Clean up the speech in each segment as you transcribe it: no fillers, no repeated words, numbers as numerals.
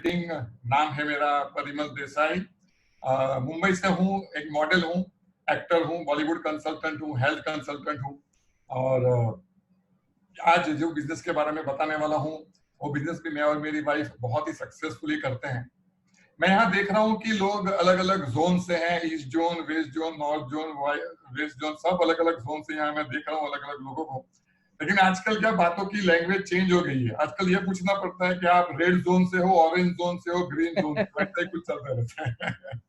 Meeting. नाम है मेरा परिमल देसाई। मुंबई से हूँ, एक मॉडल हूँ, एक्टर हूँ, बॉलीवुड कंसल्टेंट हूँ, हेल्थ कंसल्टेंट हूँ। और आज जो बिजनेस के बारे में बताने वाला हूँ वो बिजनेस भी मैं और मेरी वाइफ बहुत ही सक्सेसफुली करते हैं। मैं यहाँ देख रहा हूँ कि लोग अलग अलग जोन से हैं, east zone, west zone, north zone, west zone, सब अलग अलग जोन से यहाँ मैं देख रहा हूँ अलग अलग लोगों को। लेकिन आजकल क्या बातों की लैंग्वेज चेंज हो गई है। आजकल ये पूछना पड़ता है कि आप रेड जोन से हो, ऑरेंज जोन से हो, ग्रीन जोन से, वैसा ही कुछ चलता रहता है।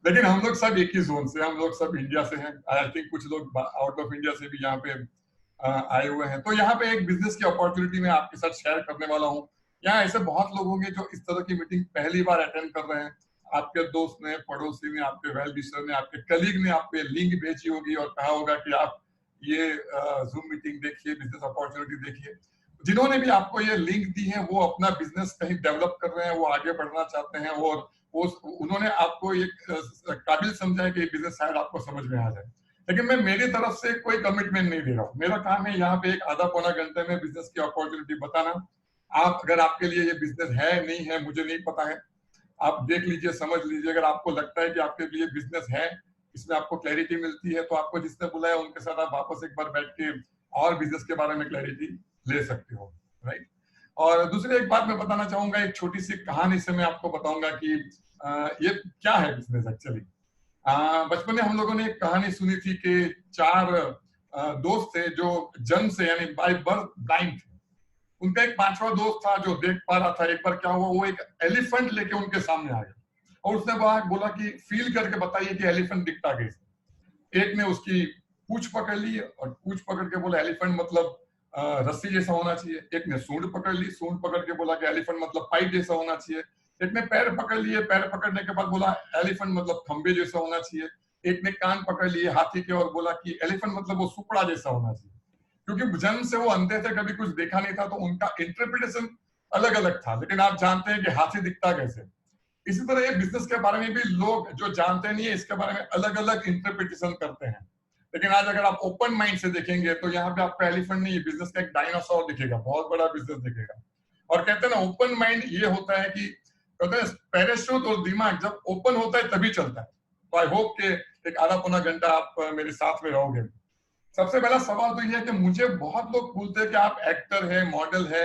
लेकिन हम लोग सब एक ही जोन से, हम लोग सब इंडिया से हैं। आई थिंक कुछ लोग आउट ऑफ इंडिया से भी यहाँ पे आए हुए हैं। तो यहाँ पे एक बिजनेस की अपॉर्चुनिटी मैं आपके साथ शेयर करने वाला हूँ। यहाँ ऐसे बहुत लोग होंगे जो इस तरह की मीटिंग पहली बार अटेंड कर रहे हैं। आपके दोस्त ने, पड़ोसी ने, आपके वेल विशर ने, आपके कलीग ने आपको लिंक भेजी होगी और कहा होगा कि आप ये जूम मीटिंग देखिए, बिजनेस अपॉर्चुनिटी देखिए। जिन्होंने भी आपको ये लिंक दी है वो अपना बिजनेस कहीं डेवलप कर रहे हैं, वो आगे बढ़ना चाहते हैं और वो उन्होंने आपको एक काबिल समझा है कि ये बिजनेस शायद आपको समझ में आ जाए। लेकिन मैं मेरी तरफ से कोई कमिटमेंट नहीं दे रहा हूँ। मेरा काम है यहाँ पे एक आधा पौना घंटे में बिजनेस की अपॉर्चुनिटी बताना। आप अगर आपके लिए ये बिजनेस है नहीं है मुझे नहीं पता है, आप देख लीजिए, समझ लीजिए। अगर आपको लगता है कि आपके लिए बिजनेस है, इसमें आपको क्लैरिटी मिलती है, तो आपको जिसने बुलाया उनके साथ आप वापस एक बार बैठ के और बिजनेस के बारे में क्लैरिटी ले सकते हो, राइट। और दूसरी एक बात मैं बताना चाहूंगा, एक छोटी सी कहानी से मैं आपको बताऊंगा कि ये क्या है बिजनेस एक्चुअली। बचपन में हम लोगों ने एक कहानी सुनी थी कि चार दोस्त थे जो जन्म से यानी बाय बर्थ ब्लाइंड थे। उनका एक पांचवा दोस्त था जो देख पा रहा था। एक बार क्या हुआ, वो एक एलिफेंट लेके उनके सामने आ गया और उसने बोला कि फील करके बताइए कि एलिफेंट दिखता कैसे। एक ने उसकी पूंछ पकड़ ली और पूंछ पकड़ के बोला एलिफेंट मतलब रस्सी जैसा होना चाहिए। एक ने सूंड पकड़ ली, सूंड पकड़ के बोला कि एलिफेंट मतलब पाइप जैसा होना चाहिए। एक ने पैर पकड़ लिए, पैर पकड़ने के बाद बोला एलिफेंट मतलब खंबे जैसा होना चाहिए। एक ने कान पकड़ लिए हाथी के और बोला कि एलिफेंट मतलब वो सुपड़ा जैसा होना चाहिए। क्योंकि जन्म से वो अंधे थे, कभी कुछ देखा नहीं था, तो उनका इंटरप्रिटेशन अलग अलग था। लेकिन आप जानते हैं कि हाथी दिखता कैसे। इसी तरह ये बिजनेस के बारे में भी लोग जो जानते नहीं है इसके बारे में अलग अलग इंटरप्रिटेशन करते हैं। लेकिन आज अगर आप ओपन माइंड से देखेंगे तो यहाँ पे आपका एलिफेंट नहीं, बिजनेस का एक डायनासोर दिखेगा, बहुत बड़ा बिजनेस दिखेगा। और कहते हैं ना, ओपन माइंड ये होता है कि कहते हैं पैराशूट और दिमाग जब ओपन होता है तभी चलता है। तो आई होप कि एक आधा पौना घंटा आप मेरे साथ में रहोगे। सबसे पहला सवाल तो ये है कि मुझे बहुत लोग पूछते हैं कि आप एक्टर है, मॉडल है,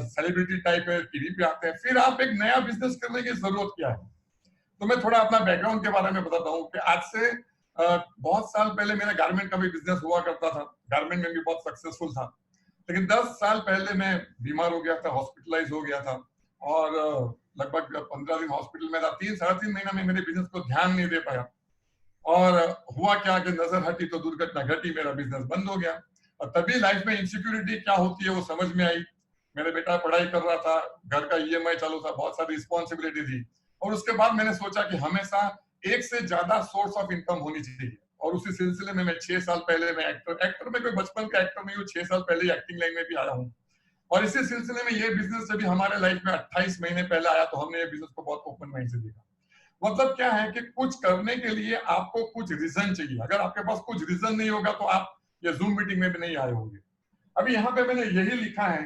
सेलिब्रिटी टाइप है, टीवी पे आते हैं, फिर आप एक नया बिजनेस करने की जरूरत क्या है। तो मैं थोड़ा अपना बैकग्राउंड के बारे में बताता हूँ कि आज से बहुत साल पहले मेरा गारमेंट का भी बिजनेस हुआ करता था। गारमेंट में भी बहुत सक्सेसफुल था। लेकिन 10 साल पहले मैं बीमार हो गया था, हॉस्पिटलाइज हो गया था और लगभग 15 दिन हॉस्पिटल में था। 3 साढ़े 3 महीना में मेरे बिजनेस को ध्यान नहीं दे पाया और हुआ क्या कि नजर हटी तो दुर्घटना घटी, मेरा बिजनेस बंद हो गया। और तभी लाइफ में इनसिक्योरिटी क्या होती है वो समझ में आई। मेरे बेटा पढ़ाई कर रहा था, घर का ईएमआई चालू था, बहुत सारी रिस्पॉन्सिबिलिटी थी। और उसके बाद मैंने सोचा कि हमेशा एक से ज्यादा सोर्स ऑफ इनकम होनी चाहिए। और उसी सिलसिले में मैं 6 साल पहले मैं एक्टर में कोई बचपन का एक्टर नहीं हूँ, 6 साल पहले एक्टिंग लाइन में भी आया हूँ। और इसी सिलसिले में ये बिजनेस जब हमारे लाइफ में 28 महीने पहले आया तो हमने ये बिजनेस को बहुत ओपन माइंड से देखा। मतलब क्या है कि कुछ करने के लिए आपको कुछ रीजन चाहिए। अगर आपके पास कुछ रीजन नहीं होगा तो आप ये जूम मीटिंग में भी नहीं आए होंगे। अभी यहाँ पे मैंने यही लिखा है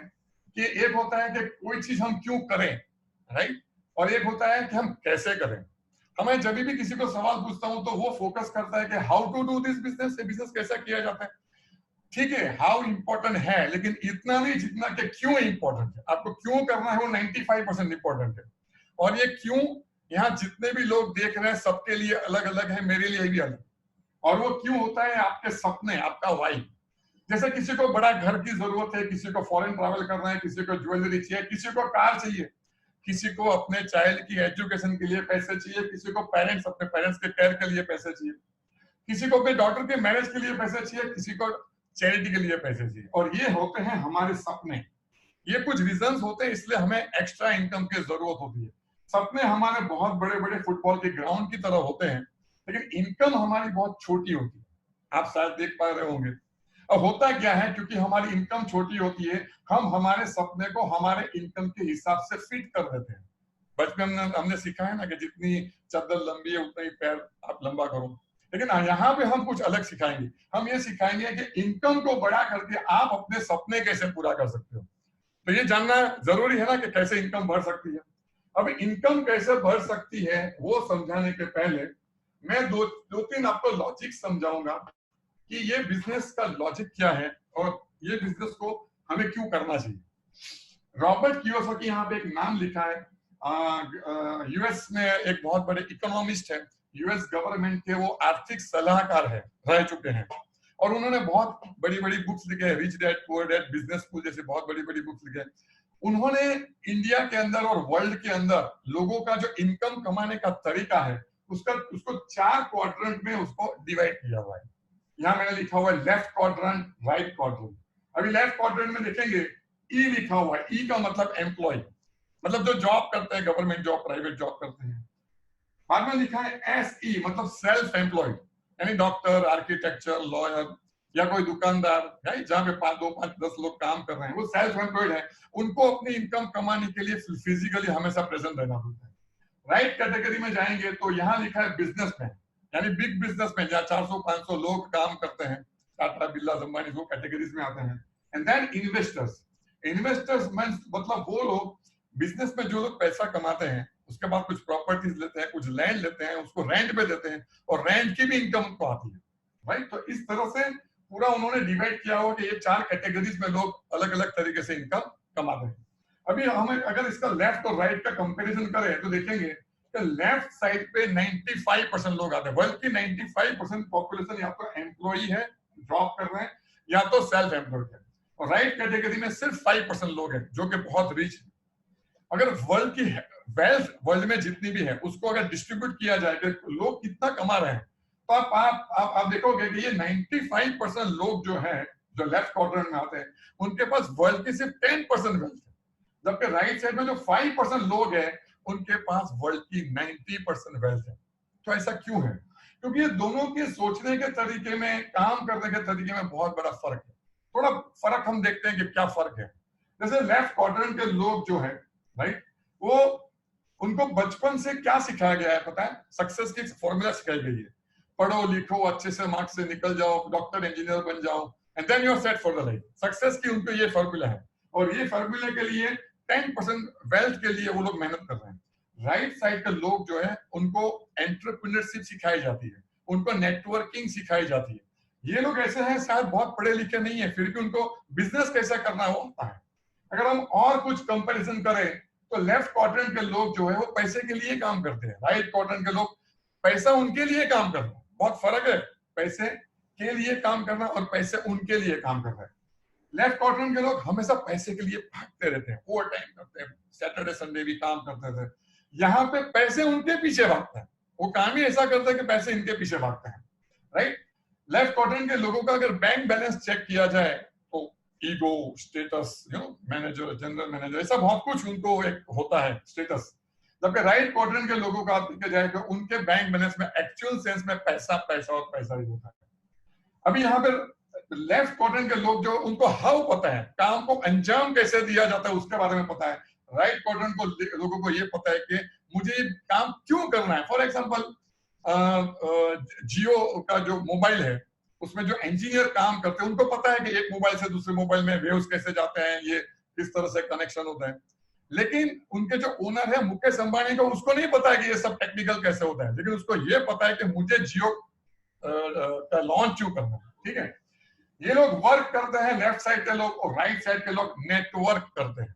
कि एक होता है कि कोई चीज हम क्यों करें, राइट, और एक होता है कि हम कैसे करें। हमें जब भी किसी को सवाल पूछता हूं तो वो फोकस करता है कि how to do this business, ये बिजनेस कैसा किया जाता है। ठीक है, हाउ इंपॉर्टेंट है, लेकिन इतना नहीं जितना कि क्यों इंपॉर्टेंट है। आपको क्यों करना है वो 95% इंपॉर्टेंट है। और ये क्यों यहाँ जितने भी लोग देख रहे हैं सबके लिए अलग अलग है, मेरे लिए भी अलग। और वो क्यों होता है आपके सपने, आपका वाई। जैसे किसी को बड़ा घर की जरूरत है, किसी को फॉरेन ट्रैवल करना है, किसी को ज्वेलरी चाहिए, किसी को कार चाहिए, किसी को अपने चाइल्ड की एजुकेशन के लिए पैसे चाहिए, किसी को अपने पेरेंट्स के केयर के लिए पैसे चाहिए, किसी को अपने डॉटर के मैरिज के लिए पैसे चाहिए, किसी को चैरिटी के लिए पैसे चाहिए। और ये होते हैं हमारे सपने। ये कुछ रीजंस होते हैं इसलिए हमें एक्स्ट्रा इनकम की जरूरत होती है। सपने हमारे बहुत बड़े बड़े फुटबॉल के ग्राउंड की तरह होते हैं, लेकिन इनकम हमारी बहुत छोटी होती है। आप शायद देख पा रहे होंगे। अब होता क्या है, क्योंकि हमारी इनकम छोटी होती है, हम हमारे सपने को हमारे इनकम के हिसाब से फिट कर देते हैं। बचपन में हमने सीखा है ना कि जितनी चादर लंबी है उतना ही पैर आप लंबा करो। लेकिन यहाँ पे हम कुछ अलग सिखाएंगे। हम ये सिखाएंगे कि इनकम को बड़ा करके आप अपने सपने कैसे पूरा कर सकते हो। तो ये जानना जरूरी है ना कि कैसे इनकम बढ़ सकती है। अब इनकम कैसे बढ़ सकती है वो समझाने के पहले मैं दो तीन आपको लॉजिक समझाऊंगा कि ये बिजनेस का लॉजिक क्या है और ये बिजनेस को हमें क्यों करना चाहिए। रॉबर्ट कियोसाकी यहाँ पे एक नाम लिखा है, यूएस में एक बहुत बड़े इकोनॉमिस्ट है, यूएस गवर्नमेंट के वो आर्थिक सलाहकार है, रह चुके हैं और उन्होंने बहुत बड़ी बड़ी बुक्स लिखे हैं, rich dad poor dad, business school जैसे बहुत बड़ी बड़ी बुक्स लिखे हैं। उन्होंने इंडिया के अंदर और वर्ल्ड के अंदर लोगों का जो इनकम कमाने का तरीका है उसको 4 क्वाड्रेंट में उसको डिवाइड किया हुआ है। यहाँ मैंने लिखा हुआ है लेफ्ट क्वाड्रेंट, राइट क्वाड्रेंट। अभी लेफ्ट क्वाड्रेंट में देखेंगे ई लिखा हुआ है, ई का मतलब एम्प्लॉय, मतलब जो जॉब करते हैं, गवर्नमेंट जॉब, प्राइवेट जॉब करते हैं। बाद में लिखा है एस ई मतलब सेल्फ एम्प्लॉयड, यानी डॉक्टर, आर्किटेक्चर, लॉयर या कोई दुकानदार, राइट, जहाँ पे 5, 2, 5, 10 लोग काम कर रहे हैं, वो सेल्फ एम्प्लॉयड है। उनको अपनी इनकम कमाने के लिए फिजिकली हमेशा प्रेजेंट रहना पड़ता है। राइट कैटेगरी में जाएंगे तो यहाँ लिखा है बिजनेसमैन, यानी बिग बिजनेसमैन, जहाँ 400-500 लोग काम करते हैं, टाटा, बिरला, अंबानी, वो कैटेगरीज में आते हैं। एंड देन इन्वेस्टर्स, इन्वेस्टर्स मतलब वो लोग बिजनेस में जो लोग पैसा कमाते हैं, उसके बाद कुछ प्रॉपर्टीज लेते हैं, कुछ लैंड लेते हैं, उसको रेंट पे देते हैं और रेंट की भी इनकम उनको आती है, राइट। तो इस तरह से पूरा उन्होंने डिवाइड किया हुआ कि ये 4 कैटेगरीज में लोग अलग अलग तरीके से इनकम कमाते हैं। अभी हम अगर इसका लेफ्ट और राइट का कंपैरिजन करें तो देखेंगे कि लेफ्ट साइड पे 95% लोग आते हैं, वर्ल्ड की 95% पॉपुलेशन या तो एम्प्लॉय है, जॉब कर रहे हैं, या तो सेल्फ एम्प्लॉयड है, और राइट कैटेगरी में सिर्फ 5% लोग हैं जो कि बहुत रिच है। अगर वर्ल्ड की वेल्थ वर्ल्ड में जितनी भी है उसको अगर डिस्ट्रीब्यूट किया जाए कि लोग कितना कमा रहे हैं, तो आप देखोगे कि ये 95% लोग जो है, जो लेफ्ट क्वाड्रेंट में आते हैं, उनके पास वर्ल्ड की सिर्फ 10% वेल्थ है, जबकि राइट साइड में जो 5% लोग हैं उनके पास वर्ल्ड की 90% वेल्थ है। तो ऐसा क्यों है? क्योंकि ये दोनों के सोचने के तरीके में, काम करने के तरीके में बहुत बड़ा फर्क है। थोड़ा फर्क हम देखते हैं कि क्या फर्क है। जैसे लेफ्ट क्वाड्रेंट के लोग जो है, राइट, वो उनको बचपन से क्या सिखाया गया है पता है? सक्सेस की फॉर्मूला सिखाई गई है, पढ़ो लिखो अच्छे से मार्क्स से निकल जाओ, डॉक्टर इंजीनियर बन जाओ, and then you are set for the life. Success की उनको ये फॉर्मूला है, और ये फॉर्मूले के लिए 10% वेल्थ के लिए वो लोग मेहनत कर रहे हैं। राइट साइड के लोग जो है उनको एंटरप्रेन्योरशिप सिखाई जाती है, उनको नेटवर्किंग सिखाई जाती है। ये लोग ऐसे हैं शायद बहुत पढ़े लिखे नहीं है, फिर भी उनको बिजनेस कैसे करना है वो आता है। अगर हम और कुछ कंपैरिजन करें तो लेफ्ट क्वाड्रेंट के लोग जो है वो पैसे के लिए काम करते हैं, राइट क्वाड्रेंट के लोग पैसा उनके लिए काम कर रहे हैं। बहुत फर्क है पैसे के लिए काम करना और पैसे उनके लिए काम कर रहे हैं। लेफ्ट क्वाड्रेंट के लोग हमेशा पैसे के लिए भागते रहते हैं, ओवर टाइम करते हैं, सैटरडे संडे भी काम करते थे। यहाँ पे पैसे उनके पीछे भागते हैं, वो काम ही ऐसा करते हैं कि पैसे इनके पीछे भागते हैं, राइट। लेफ्ट क्वाड्रेंट के लोगों का अगर बैंक बैलेंस चेक किया जाए तो ego, status, manager, general manager, ऐसा बहुत कुछ उनको एक होता है स्टेटस। जबकि राइट क्वाड्रेंट के लोगों का देखा जाए तो उनके बैंक बैलेंस में एक्चुअल सेंस में पैसा पैसा और पैसा ही होता है। अभी यहाँ पे लेफ्ट क्वाड्रेंट के लोग जो, उनको हाउ पता है, काम को अंजाम कैसे दिया जाता है उसके बारे में पता है। राइट क्वाड्रेंट को लोगों को ये पता है कि मुझे ये काम क्यों करना है। फॉर एग्जांपल जियो का जो मोबाइल है उसमें जो इंजीनियर काम करते हैं उनको पता है कि एक मोबाइल से दूसरे मोबाइल में वेव्स कैसे जाते हैं, ये किस तरह से कनेक्शन होता है। लेकिन उनके जो ओनर है मुकेश अंबानी का, उसको नहीं पता है कि ये सब टेक्निकल कैसे होता है, लेकिन उसको ये पता है कि मुझे जियो का लॉन्च क्यों करना है, ठीक है। ये लोग वर्क करते हैं लेफ्ट साइड के लोग, और राइट साइड के लोग नेटवर्क करते हैं।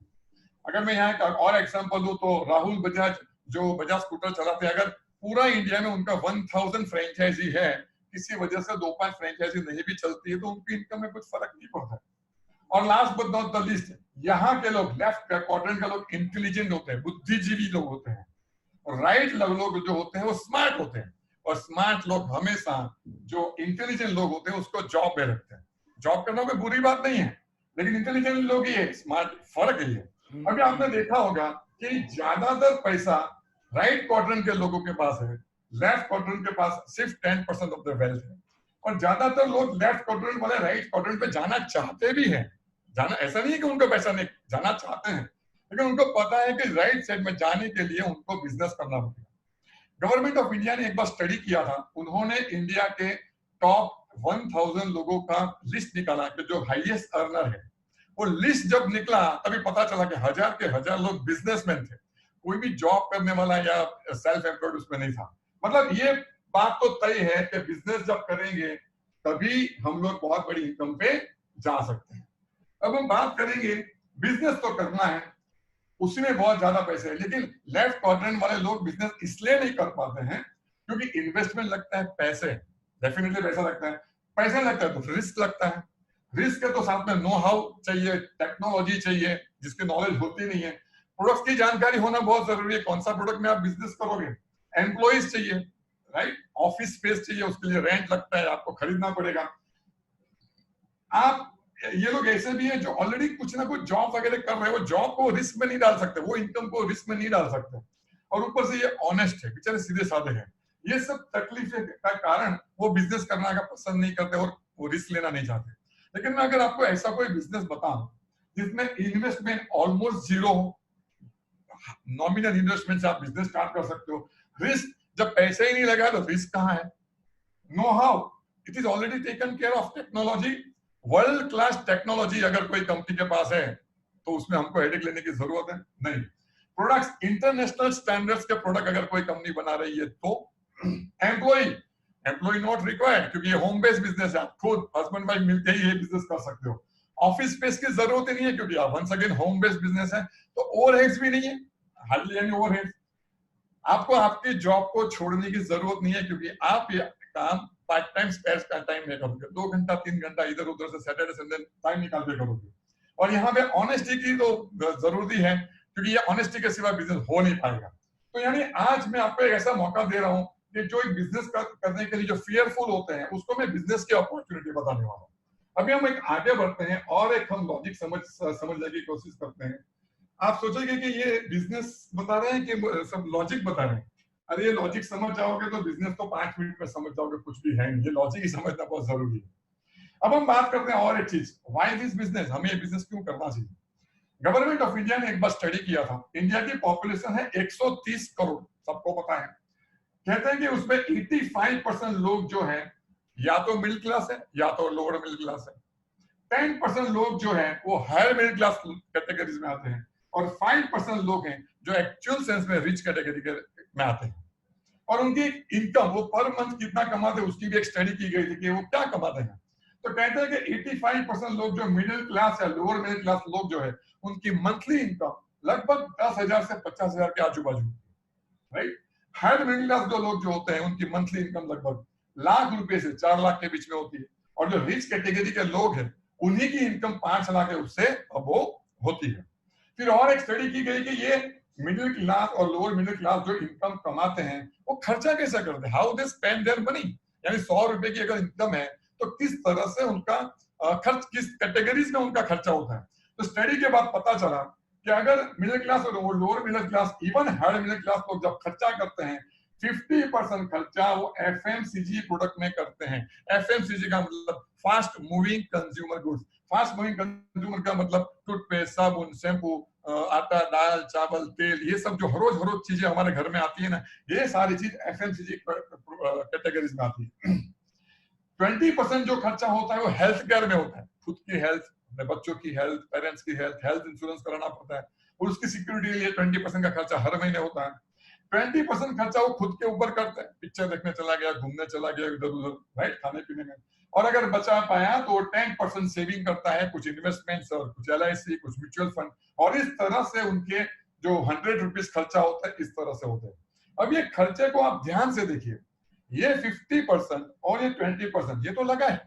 अगर मैं यहाँ का और एग्जांपल दूं तो राहुल बजाज जो बजाज स्कूटर चलाते हैं, अगर पूरा इंडिया में उनका 1000 फ्रेंचाइजी है, किसी वजह से 2-5 फ्रेंचाइजी नहीं भी चलती है तो उनकी इनकम में कुछ फर्क नहीं पड़ता है। और last but not the least, यहाँ के लोग, लेफ्ट क्वाड्रेंट के लोग इंटेलिजेंट होते हैं, बुद्धिजीवी लोग होते हैं, और राइट लोग जो होते हैं वो स्मार्ट होते हैं। और स्मार्ट लोग हमेशा जो इंटेलिजेंट लोग होते हैं उसको जॉब में रखते हैं। जॉब करना कोई बुरी बात नहीं है, लेकिन इंटेलिजेंट लोग ही है, स्मार्ट, फर्क ही है। अभी आपने देखा होगा कि ज्यादातर पैसा राइट क्वाड्रेंट के लोगों के पास है, लेफ्ट क्वाड्रेंट के पास सिर्फ 10% ऑफ द वेल्थ है। और ज्यादातर लोग लेफ्ट क्वाड्रेंट वाले राइट क्वाड्रेंट पे जाना चाहते भी हैं, जाना, ऐसा नहीं है कि उनको पैसा नहीं, जाना चाहते हैं, लेकिन उनको पता है कि राइट साइड में जाने के लिए उनको बिजनेस करना पड़ेगा। गवर्नमेंट ऑफ इंडिया ने एक बार स्टडी किया था, उन्होंने इंडिया के टॉप 1000 लोगों का लिस्ट निकाला कि जो हाईएस्ट अर्नर है। वो लिस्ट जब निकला तभी पता चला कि 1000 के 1000 लोग बिजनेसमैन थे, कोई भी जॉब करने वाला या सेल्फ एम्प्लॉयड उसमें नहीं था। मतलब ये बात तो तय है कि बिजनेस जब करेंगे तभी हम लोग बहुत बड़ी इनकम पे जा सकते हैं। अब हम बात करेंगे, बिजनेस तो करना है, उसमें बहुत ज्यादा पैसे है, लेकिन लेफ्ट क्वाड्रेंट वाले लोग बिजनेस इसलिए नहीं कर पाते हैं क्योंकि इन्वेस्टमेंट लगता है, पैसे, डेफिनेटली पैसा लगता है, पैसा लगता है तो रिस्क लगता है, रिस्क है तो साथ में नो हाउ चाहिए, टेक्नोलॉजी चाहिए जिसकी नॉलेज होती नहीं है, प्रोडक्ट की जानकारी होना बहुत जरूरी है, कौन सा प्रोडक्ट में आप बिजनेस करोगे, एम्प्लॉइज चाहिए, राइट, ऑफिस स्पेस चाहिए, उसके लिए रेंट लगता है, आपको खरीदना पड़ेगा। आप, ये लोग ऐसे भी हैं जो ऑलरेडी कुछ ना कुछ जॉब वगैरह कर रहे हैं, वो जॉब को रिस्क में नहीं डाल सकते, वो इनकम को रिस्क में नहीं डाल सकते, और ऊपर से ये ऑनेस्ट है, बेचारे सीधे साधे हैं। ये सब तकलीफें का कारण वो बिजनेस करना का पसंद नहीं करते और वो रिस्क लेना नहीं चाहते। लेकिन मैं अगर आपको ऐसा कोई बिजनेस बताऊं जिसमें इन्वेस्टमेंट ऑलमोस्ट जीरो हो, नॉमिनल इन्वेस्टमेंट से आप बिजनेस स्टार्ट कर सकते हो, रिस्क जब पैसे ही नहीं लगा तो रिस्क कहाँ है, know how, it is already taken care of, technology, world class technology अगर कोई कंपनी के पास है तो उसमें हमको हेडेक लेने की जरूरत है नहीं। प्रोडक्ट्स, इंटरनेशनल स्टैंडर्ड्स के प्रोडक्ट अगर कोई कंपनी बना रही है तो एम्प्लॉय नॉट रिक्वायर्ड, क्योंकि ये होम बेस्ड बिजनेस है, आप खुद हस्बैंड वाइफ मिलकर ही ये बिजनेस कर सकते हो, ऑफिस स्पेस की जरूरत ही नहीं है क्योंकि आप once again home based business है, तो ओवरहेड्स भी नहीं है, हार्डली एनी ओवरहेड्स, आपको आपकी जॉब को छोड़ने की जरूरत नहीं है क्योंकि आप ये काम पार्ट टाइम स्पेयर का टाइम में करोगे, 2 घंटा 3 घंटा इधर उधर से सैटरडे संडे टाइम निकाल के करोगे। और यहाँ पे ऑनेस्टी की तो जरूरी है क्योंकि ये ऑनेस्टी के सिवा बिजनेस हो नहीं पाएगा। तो यानी आज मैं आपको एक ऐसा मौका दे रहा हूँ कि जो एक बिजनेस करने के लिए जो फियरफुल होते हैं उसको मैं बिजनेस की अपॉर्चुनिटी बताने वाला हूँ। अभी हम एक आगे बढ़ते हैं और एक हम लॉजिक समझने की कोशिश करते हैं। आप सोचेंगे कि ये बिजनेस बता रहे हैं कि सब लॉजिक बता रहे हैं, अरे ये लॉजिक समझ जाओगे तो बिजनेस तो 5 मिनट में समझ जाओगे, कुछ भी है नहीं, ये लॉजिक ही समझना बहुत जरूरी है। अब हम बात करते हैं और एक चीज, व्हाई दिस बिजनेस, हमें ये बिजनेस क्यों करना चाहिए। गवर्नमेंट ऑफ इंडिया ने एक बार स्टडी किया था, इंडिया की पॉपुलेशन है 130 करोड़, सबको पता है, कहते हैं कि उसमें 85% लोग जो है या तो मिडिल क्लास है या तो लोअर मिडिल क्लास है, 10% लोग जो है वो हायर मिडिल क्लास कैटेगरीज में आते हैं, और 5% लोग हैं जो एक्चुअल सेंस में रिच कैटेगरी में आते हैं। और उनकी इनकम, वो पर मंथ कितना कमाते हैं उसकी भी एक स्टडी की गई थी कि वो क्या कमाते हैं। तो कहते हैं कि 85% लोग जो मिडिल क्लास या लोअर मिडिल क्लास लोग जो है उनकी मंथली इनकम लगभग 10,000 से 50,000 के आजू बाजू, राइट। हायर मिडिल क्लास जो लोग जो होते हैं उनकी मंथली इनकम लगभग लाख रुपए से 4 लाख के बीच में होती है, और जो रिच कैटेगरी के लोग हैं उन्हीं की इनकम 5 लाख है उससे अब वो होती है। फिर और एक स्टडी की गई कि ये मिडिल क्लास और लोअर मिडिल क्लास जो इनकम कमाते हैं वो खर्चा कैसे करते हैं, how they spend their money, यानी 100 रुपए की अगर इनकम है तो किस तरह से उनका खर्च, किस कैटेगरीज में उनका खर्चा होता है। तो स्टडी के बाद पता चला कि अगर मिडिल क्लास और lower middle class, even higher middle class लोग जब खर्चा करते हैं 50% खर्चा वो एफएमसीजी प्रोडक्ट में करते हैं। एफएमसीजी का मतलब fast moving consumer goods, fast moving consumer का मतलब टूथपेस्ट, साबुन, शैम्पू, आटा, दाल, चावल, तेल, ये सब जो हर रोज चीजें हमारे घर में आती है ना, ये सारी चीज एफएमसीजी कैटेगरीज में आती है। 20% जो खर्चा होता है वो हेल्थ केयर में होता है, खुद की हेल्थ, अपने बच्चों की हेल्थ, पेरेंट्स की हेल्थ, हेल्थ इंश्योरेंस कराना पड़ता है, और उसकी सिक्योरिटी के लिए 20% का खर्चा हर महीने होता है। 20% खर्चा वो खुद के ऊपर करते हैं, पिक्चर देखने चला गया, घूमने चला गया इधर उधर, राइट, खाने पीने में, और अगर बचा पाया तो 10% सेविंग करता है, कुछ इन्वेस्टमेंट्स और कुछ LIC, कुछ म्यूचुअल फंड, और इस तरह से उनके जो 100 रुपीज खर्चा होता है इस तरह से होते हैं। अब ये खर्चे को आप ध्यान से देखिए, ये 50% और ये 20%, ये तो लगा है,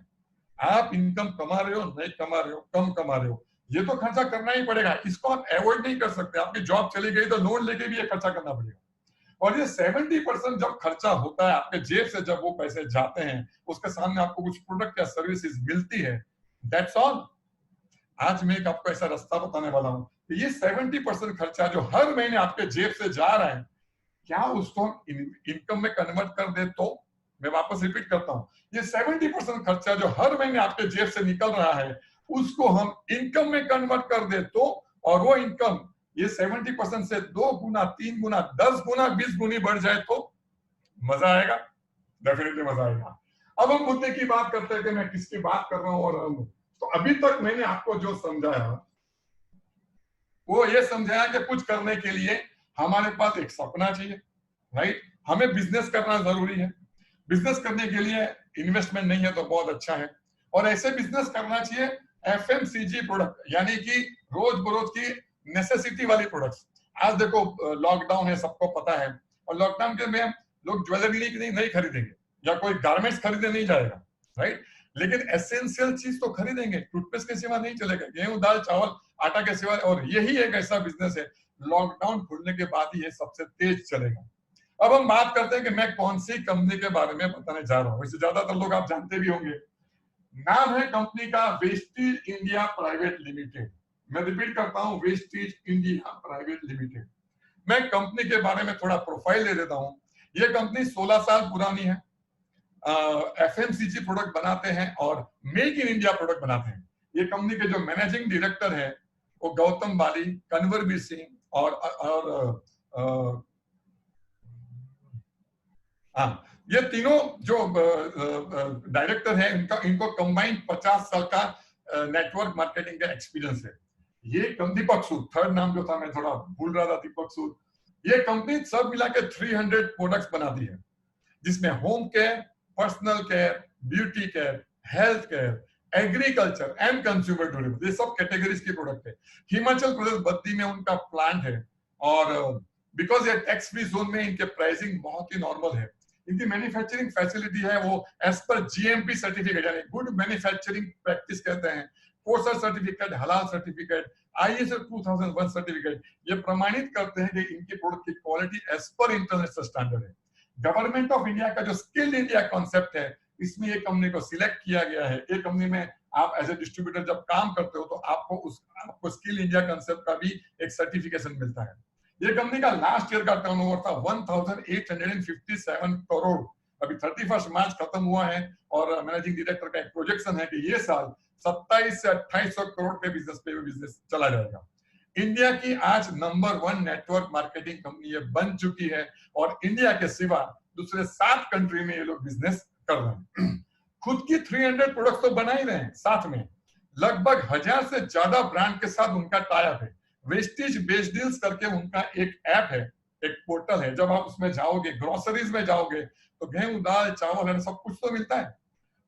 आप इनकम कमा रहे हो, नहीं कमा रहे हो, कम कमा रहे हो, ये तो खर्चा करना ही पड़ेगा, इसको आप अवॉइड नहीं कर सकते। आपकी जॉब चली गई तो लोन लेके भी ये खर्चा करना पड़ेगा। और ये 70% जब खर्चा होता है आपके जेब से, जब वो पैसे जाते हैं, उसके सामने आपको कुछ प्रोडक्ट या सर्विसेज मिलती है, दैट्स ऑल। आज मैं एक आपको ऐसा रास्ता बताने वाला हूं कि ये 70% खर्चा जो हर महीने आपके जेब से जा रहा है, क्या उसको हम इनकम में कन्वर्ट कर दे तो, मैं वापस रिपीट करता हूं, ये 70% खर्चा जो हर महीने आपके जेब से निकल रहा है उसको हम इनकम में कन्वर्ट कर दे तो, और वो इनकम ये 70% से 2 गुना, 3 गुना, 10 गुना, 20 गुनी बढ़ जाए तो मजा आएगा, डेफिनेटली मजा आएगा। अब हम मुद्दे की बात करते हैं कि मैं किसकी बात कर रहा हूं। और तो अभी तक मैंने आपको जो समझाया वो ये समझाया कि कुछ करने के लिए हमारे पास एक सपना चाहिए, राइट। हमें बिजनेस करना जरूरी है, बिजनेस करने के लिए इन्वेस्टमेंट नहीं है तो बहुत अच्छा है, और ऐसे बिजनेस करना चाहिए एफएमसीजी प्रोडक्ट, यानी कि रोज बरोज की नेसेसिटी वाली प्रोडक्ट्स। आज देखो लॉकडाउन है, सबको पता है, और लॉकडाउन के में लोग ज्वेलरी नहीं खरीदेंगे या कोई गारमेंट्स खरीदने नहीं जाएगा, राइट। लेकिन एसेंशियल चीज तो खरीदेंगे, टूथपेस्ट के सिवा नहीं चलेगा, गेहूं दाल चावल आटा के सिवा, और यही एक ऐसा बिजनेस है लॉकडाउन खुलने के बाद ही ये सबसे तेज चलेगा। अब हम बात करते हैं कि मैं कौन सी कंपनी के बारे में बताने जा रहा हूं, इससे ज्यादातर लोग आप जानते भी होंगे। नाम है कंपनी का वेस्टीज इंडिया प्राइवेट लिमिटेड। मैं रिपीट करता हूं, वेस्टीज इंडिया प्राइवेट लिमिटेड। मैं कंपनी के बारे में थोड़ा प्रोफाइल दे देता हूं। ये कंपनी 16 साल पुरानी है, एफएमसीजी प्रोडक्ट बनाते हैं और मेक इन इंडिया प्रोडक्ट बनाते हैं। ये कंपनी के जो मैनेजिंग डायरेक्टर है वो गौतम बाली, कन्वरबीर सिंह और हाँ, ये तीनों जो डायरेक्टर हैं इनको कंबाइंड 50 साल का नेटवर्क मार्केटिंग का एक्सपीरियंस है। ये दीपक सूद, थर्ड नाम जो था मैं थोड़ा भूल रहा था, दीपक सूद। ये कंपनी सब मिला के 300 प्रोडक्ट्स बनाती है, जिसमें home care, personal care, beauty care, health care, agriculture and consumer durable, ये सब कैटेगरीज की प्रोडक्ट है। हिमाचल प्रदेश बद्दी में उनका प्लांट है, और बिकॉज ये टैक्स फ्री जोन में इनके प्राइसिंग बहुत ही नॉर्मल है। इनकी मैन्युफैक्चरिंग फैसिलिटी है वो एज पर जीएमपी सर्टिफिकेट, यानी गुड मैन्युफैक्चरिंग प्रैक्टिस कहते हैं, कोर्सर सर्टिफिकेट, हलाल सर्टिफिकेट, आईएसओ 2001 सर्टिफिकेट, ये प्रमाणित करते हैं कि इनकी प्रोडक्ट की quality as per international standard है। गवर्नमेंट ऑफ इंडिया का जो स्किल्ड इंडिया कॉन्सेप्ट है, इसमें ये कंपनी को सिलेक्ट किया गया है। एक कंपनी में आप एज ए डिस्ट्रीब्यूटर जब काम करते हो तो आपको स्किल इंडिया कॉन्सेप्ट का भी एक सर्टिफिकेशन मिलता है। ये कंपनी का लास्ट ईयर का टर्नओवर था 1857 करोड़। अभी 31 मार्च खत्म हुआ है, और मैनेजिंग डायरेक्टर का एक प्रोजेक्शन है कि ये साल 27 से 2800 करोड़ के बिजनेस चला जाएगा। इंडिया की आज नंबर 1 नेटवर्क मार्केटिंग कंपनी ये बन चुकी है, और इंडिया के सिवा दूसरे 7 कंट्री में ये लोग बिजनेस कर रहे हैं। खुद की 300 प्रोडक्ट्स तो बना ही रहे हैं, साथ में लगभग 1000 से ज्यादा ब्रांड के साथ उनका टाई अप है। वेस्टीज बेस्ट डील्स करके उनका एक ऐप है, एक पोर्टल है। जब आप उसमें जाओगे, ग्रोसरीज में जाओगे, तो गेहूं दाल चावल है सब कुछ तो मिलता है।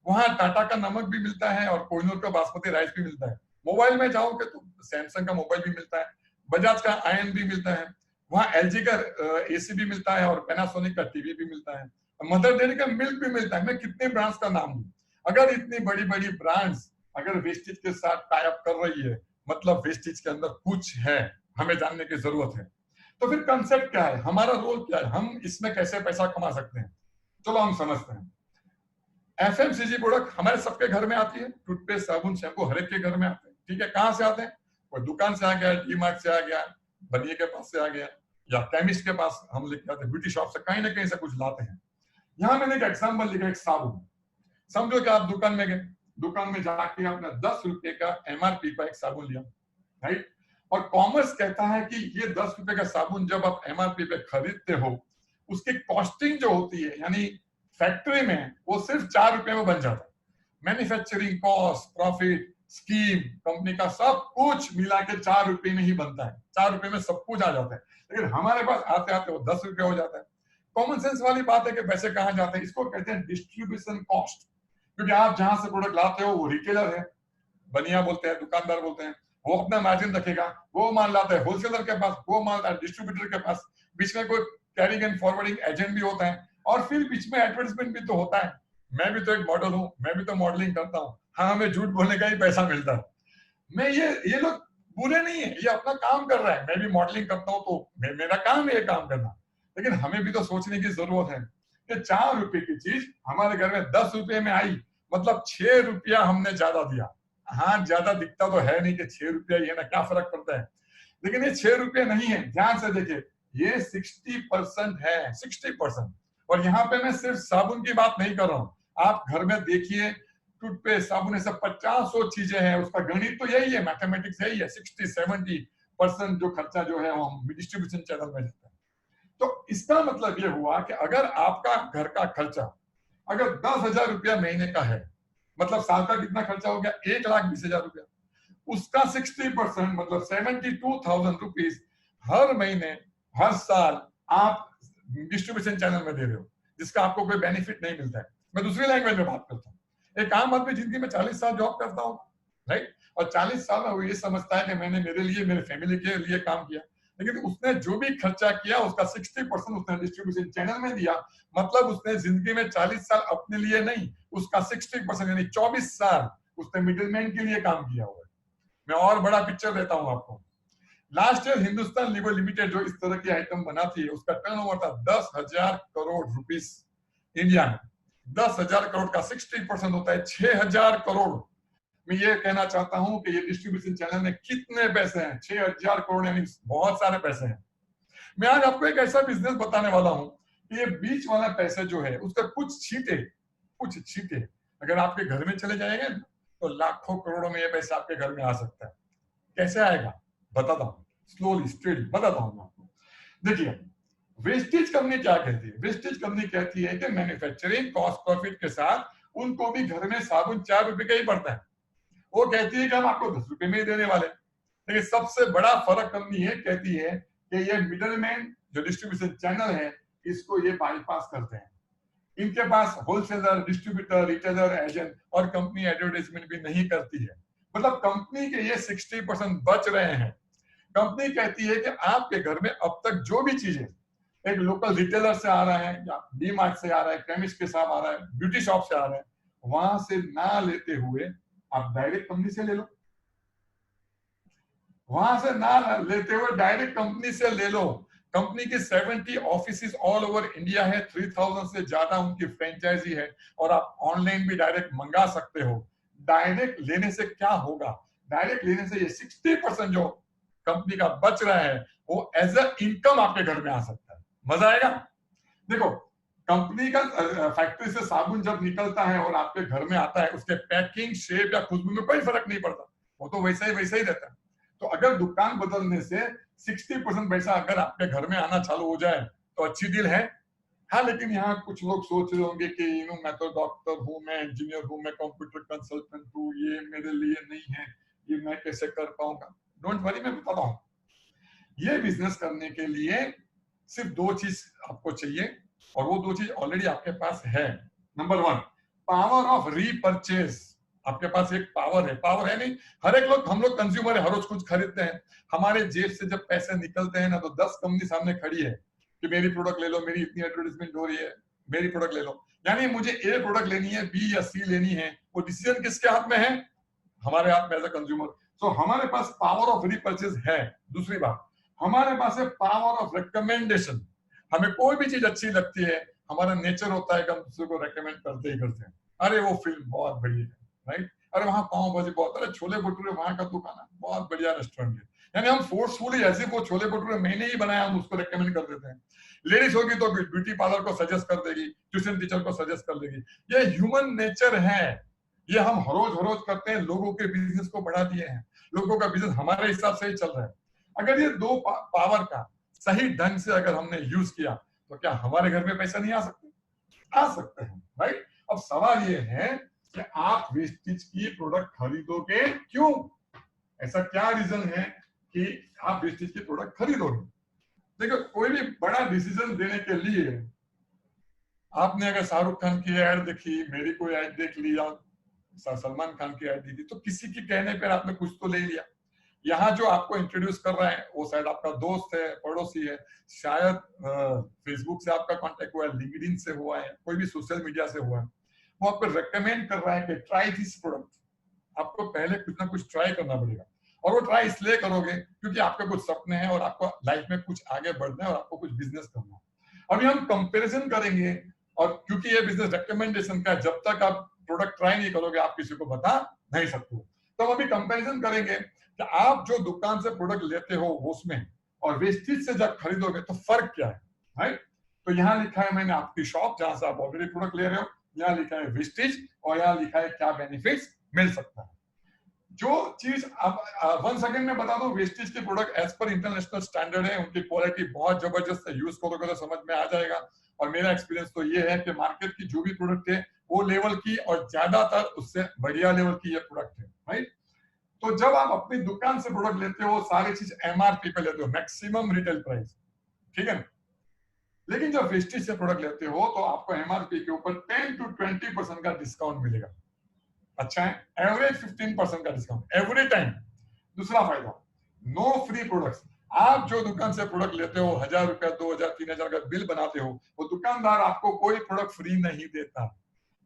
वहां टाटा का नमक भी मिलता है और कोहिनूर का बासमती राइस भी मिलता है। मोबाइल में जाओगे तो सैमसंग का मोबाइल भी मिलता है, बजाज का आयन भी मिलता है, वहां एलजी का एसी भी मिलता है, और पैनासोनिक का टीवी भी मिलता है, मदर डेयरी का मिल्क भी मिलता है। मैं कितने ब्रांड्स का नाम लूं? अगर इतनी बड़ी बड़ी ब्रांड्स अगर वेस्टीज के साथ टाई अप कर रही है, मतलब वेस्टीज के अंदर कुछ है, हमें जानने की जरूरत है। तो फिर कंसेप्ट क्या है, हमारा रोल क्या है, हम इसमें कैसे पैसा कमा सकते हैं, चलो हम समझते हैं। एफएमसीजी प्रोडक्ट हमारे सबके घर में आती है, टूथपेस्ट साबुन शैम्पू हर एक के घर में आते हैं, ठीक है। कहां से आते हैं? कोई दुकान से आ गया, डी मार्ट से आ गया, बनिए के पास से आ गया, या केमिस्ट के पास हम लेके आते हैं, ब्यूटी शॉप से कहीं ना कहीं से कुछ लाते हैं। यहाँ मैंने एक एग्जाम्पल लिखा, एक साबुन। समझो कि आप दुकान में गए, दुकान में जाके आपने 10 रुपए का एमआरपी का एक साबुन लिया, राइट। और कॉमर्स कहता है कि ये 10 रुपए का साबुन जब आप एमआरपी पे खरीदते हो, उसकी कॉस्टिंग जो होती है, यानी फैक्ट्री में, वो सिर्फ 4 रुपए में बन जाता है। Manufacturing cost, profit, scheme, company का सब कुछ मिला के 4 रुपए में ही बनता है। 4 रुपए में सब कुछ आ जाता है, लेकिन हमारे पास आते आते वो 10 रुपए हो जाता है। कॉमन सेंस वाली बात है कि पैसे कहाँ जाते हैं, इसको कहते हैं डिस्ट्रीब्यूशन कॉस्ट। क्योंकि आप जहां से प्रोडक्ट लाते हो वो रिटेलर है, बनिया बोलते हैं, दुकानदार बोलते हैं, वो अपना मार्जिन रखेगा, वो माल लाता है होलसेलर के पास, वो माल डिस्ट्रीब्यूटर के पास, बीच में कोई कैरिंग एंड फॉरवर्डिंग एजेंट भी होता है, और फिर बीच में एडवर्टाइजमेंट भी तो होता है। मैं भी तो एक मॉडल हूँ, मैं भी तो मॉडलिंग करता हूँ, हाँ हमें झूठ बोलने का ही पैसा मिलता है। मैं ये लोग बुरे नहीं है, ये अपना काम कर रहा है, मैं भी मॉडलिंग करता हूँ तो मेरा काम है ये काम करना। लेकिन हमें भी तो सोचने की जरूरत है कि 4 रुपए की चीज हमारे घर में 10 रुपए में आई, मतलब 6 रुपया हमने ज्यादा दिया। हाँ, ज्यादा दिखता तो है नहीं कि 6 रुपया ही है ना, क्या फर्क पड़ता है, लेकिन ये 6 रुपये नहीं है। ध्यान से देखिए, ये 60% है, 60%। और यहाँ पे मैं सिर्फ साबुन की बात नहीं कर रहा हूँ, आप घर में देखिए, टूथपेस्ट, साबुन, ऐसे 50 चीजें हैं, उसका गणित तो यही है, मैथमेटिक्स यही है। 60-70% जो खर्चा जो है वो हम डिस्ट्रीब्यूशन चैनल में जाता है। तो इसका मतलब ये हुआ कि अगर आपका घर का खर्चा अगर 10,000 रुपया महीने का है, मतलब साल का कितना खर्चा हो गया, 1,20,000 रुपया, उसका 60% मतलब 72,000 रुपीज हर महीने हर साल आप डिस्ट्रीब्यूशन चैनल में दे रहे हो जिसका आपको कोई बेनिफिट नहीं मिलता है। मैं दूसरी लैंग्वेज में बात करता हूँ। एक आम आदमी जिंदगी में 40 साल जॉब करता हूँ, राइट, और 40 साल में वो ये समझता है कि मैंने मेरे लिए, मेरे फैमिली के लिए काम किया, लेकिन उसने जो भी खर्चा किया उसका 60% उसने डिस्ट्रीब्यूशन चैनल में दिया। मतलब उसने जिंदगी में 40 साल अपने लिए नहीं, उसका 60% यानी 24 साल उसने मिडिलमैन के लिए काम किया हुआ है। मैं और बड़ा पिक्चर देता हूं आपको। Last year Hindustan Lever Limited जो इस तरह की आइटम बनाती है, उसका टर्नओवर था 10,000 करोड़ रुपीस इंडिया में। 10,000 करोड़ का 60% होता है 6,000 करोड़। मैं ये कहना चाहता हूं कि ये डिस्ट्रीब्यूशन चैनल में कितने पैसे हैं, 6,000 करोड़, यानी बहुत सारे पैसे हैं। मैं आज आपको एक ऐसा बिजनेस बताने वाला हूं कि ये बीच वाला पैसे जो है उसका कुछ छींटे अगर आपके घर में चले जाएंगे तो लाखों करोड़ों में ये पैसे आपके घर में आ सकता है। कैसे आएगा बताता हूं, स्लोली स्टेडी बताता हूं आपको। देखिए, वेस्टेज कंपनी क्या कहती है? वेस्टेज कंपनी कहती है कि मैन्युफैक्चरिंग कॉस्ट प्रॉफिट के साथ उनको भी घर में साबुन 4 रुपए का ही पड़ता है। वो कहती है कि हम आपको 10 रुपए में ही देने वाले। लेकिन सबसे बड़ा फर्क कंपनी है कहती है कि ये मिडलमैन जो डिस्ट्रीब्यूशन चैनल है इसको ये बाईपास करते हैं। इनके पास होलसेलर, डिस्ट्रीब्यूटर, रिटेलर, एजेंट और कंपनी एडवर्टाइजमेंट भी नहीं करती है। मतलब कंपनी के ये 60% बच रहे हैं। कंपनी कहती है कि आपके घर में अब तक जो भी चीजें एक लोकल रिटेलर से आ रहा है या डी मार्ट से आ रहा है, केमिस्ट के साथ आ रहा है, ब्यूटी शॉप से आ रहा है, वहां से ना लेते हुए आप डायरेक्ट कंपनी से ले लो। वहां से ना लेते हुए डायरेक्ट कंपनी से ले लो। कंपनी की 70 ऑफिसेज ऑल ओवर इंडिया है, 3000 से ज्यादा उनकी फ्रेंचाइजी है और आप ऑनलाइन भी डायरेक्ट मंगा सकते हो। डायरेक्ट लेने से क्या होगा? डायरेक्ट लेने से ये 60% जो कंपनी का बच रहा है वो एज अ इनकम आपके घर में आ सकता है। मजा आएगा। देखो, कंपनी का फैक्ट्री से साबुन जब निकलता है और आपके घर में आता है, उसके पैकिंग, शेप या खुशबू में कोई फर्क नहीं पड़ता, वो तो वैसा ही रहता है। तो अगर दुकान बदलने से 60% पैसा अगर आपके घर में आना चालू हो जाए तो अच्छी डील है। हाँ, लेकिन यहाँ कुछ लोग सोच रहे होंगे कि मैं तो डॉक्टर हूँ, मैं इंजीनियर हूँ, मैं कंप्यूटर कंसल्टेंट हूँ, ये मेरे लिए नहीं है, ये मैं कैसे कर पाऊंगा? डोंट वरी, मैं बताता हूँ। ये बिजनेस करने के लिए सिर्फ 2 चीज आपको चाहिए और वो 2 चीज ऑलरेडी आपके पास है। Number 1, power of repurchase. आपके पास एक पावर है नहीं। हर एक लोग, हम लोग कंज्यूमर है, हर रोज कुछ खरीदते हैं। हमारे जेब से जब पैसे निकलते हैं ना तो 10 कंपनी सामने खड़ी है कि मेरी प्रोडक्ट ले लो, मेरी इतनी एडवर्टाइजमेंट हो रही है, मेरी प्रोडक्ट ले लो। यानी मुझे ए प्रोडक्ट लेनी है, बी या सी लेनी है, वो डिसीजन किसके हाथ में है? हमारे हाथ में एज अ कंज्यूमर। सो हमारे पास पावर ऑफ रीपर्चेज है। दूसरी बात, हमारे पास है पावर ऑफ रिकमेंडेशन। हमें कोई भी चीज अच्छी लगती है, हमारा नेचर होता है कि हम दूसरे को रेकमेंड करते ही करते हैं। अरे वो फिल्म बहुत बढ़िया है, राइट? अरे वहां पाव भाजी बहुत, अरे छोले भटूरे वहां का दुकान है, बहुत बढ़िया रेस्टोरेंट है। यानी हम फोर्सफुली ऐसे वो छोले भटूरे मैंने ही बनाया, हम उसको रेकमेंड कर देते हैं। लेडीज होगी तो ब्यूटी पार्लर को सजेस्ट कर देगी, ट्यूशन टीचर को सजेस्ट कर देगी। ये ह्यूमन नेचर है। ये हम हर रोज करते हैं, लोगों के बिजनेस को बढ़ा दिए हैं, लोगों का बिजनेस हमारे हिसाब से ही चल रहा है। अगर ये 2 पावर का सही ढंग से अगर हमने यूज किया तो क्या हमारे घर में पैसा नहीं आ सकते? आ सकते हैं, राइट? अब सवाल ये है कि आप वेस्टेज की प्रोडक्ट खरीदोगे क्यों? ऐसा क्या रीजन है कि आप वेस्टेज की प्रोडक्ट खरीदोगे? देखो, कोई भी बड़ा डिसीजन लेने के लिए आपने अगर शाहरुख खान की एड देखी, मेरी कोई एड देख ली या सलमान खान की एड देखी, तो किसी के कहने पर आपने कुछ तो ले लिया। यहाँ जो आपको इंट्रोड्यूस कर रहा है वो शायद आपका दोस्त है, पड़ोसी है, शायद फेसबुक से आपका कांटेक्ट हुआ है, लिंक्डइन से हुआ है, कोई भी सोशल मीडिया से हुआ है। वो आपको रेकमेंड कर रहा है कि ट्राई दिस प्रोडक्ट। आपको पहले कुछ ना कुछ ट्राई करना पड़ेगा और वो ट्राई इसलिए करोगे क्योंकि आपके कुछ सपने हैं और आपको लाइफ में कुछ आगे बढ़ना है और आपको कुछ बिजनेस करना है। अभी हम कंपैरिजन करेंगे और क्योंकि ये बिजनेस रिकमेंडेशन का, जब तक आप प्रोडक्ट ट्राई नहीं करोगे आप किसी को बता नहीं सकते। तो हम अभी कंपैरिजन करेंगे कि आप जो दुकान से प्रोडक्ट लेते हो उसमें और वेस्टेज से जब खरीदोगे तो फर्क क्या है, राइट? तो यहाँ लिखा है मैंने आपकी शॉप जहां से आप ऑलरेडी प्रोडक्ट ले रहे हो, यहाँ लिखा है वेस्टेज और यहाँ लिखा है क्या बेनिफिट्स मिल सकता है। जो चीज अब 1 सेकंड में बता दो, वेस्टेज के product as per international standard है, उनकी क्वालिटी बहुत जबरदस्त है, यूज करोगे तो समझ में आ जाएगा। और मेरा एक्सपीरियंस तो ये है कि मार्केट की जो भी प्रोडक्ट है वो लेवल की और ज्यादातर उससे बढ़िया लेवल की ये प्रोडक्ट है, राइट? तो जब आप अपनी दुकान से प्रोडक्ट लेते हो सारी चीज एमआरपी पे लेते हो, मैक्सिमम रिटेल प्राइस, ठीक है ना। लेकिन जब वेस्टेज से प्रोडक्ट लेते हो तो आपको एमआरपी के ऊपर 10 to 20% का डिस्काउंट मिलेगा। अच्छा है, एवरेज 15% का डिस्काउंट एवरी टाइम। दूसरा फायदा, नो फ्री प्रोडक्ट्स। आप जो दुकान से प्रोडक्ट लेते हो, 1000 रुपया, 2000, 3000 का बिल बनाते हो, वो दुकानदार आपको कोई प्रोडक्ट फ्री नहीं देता।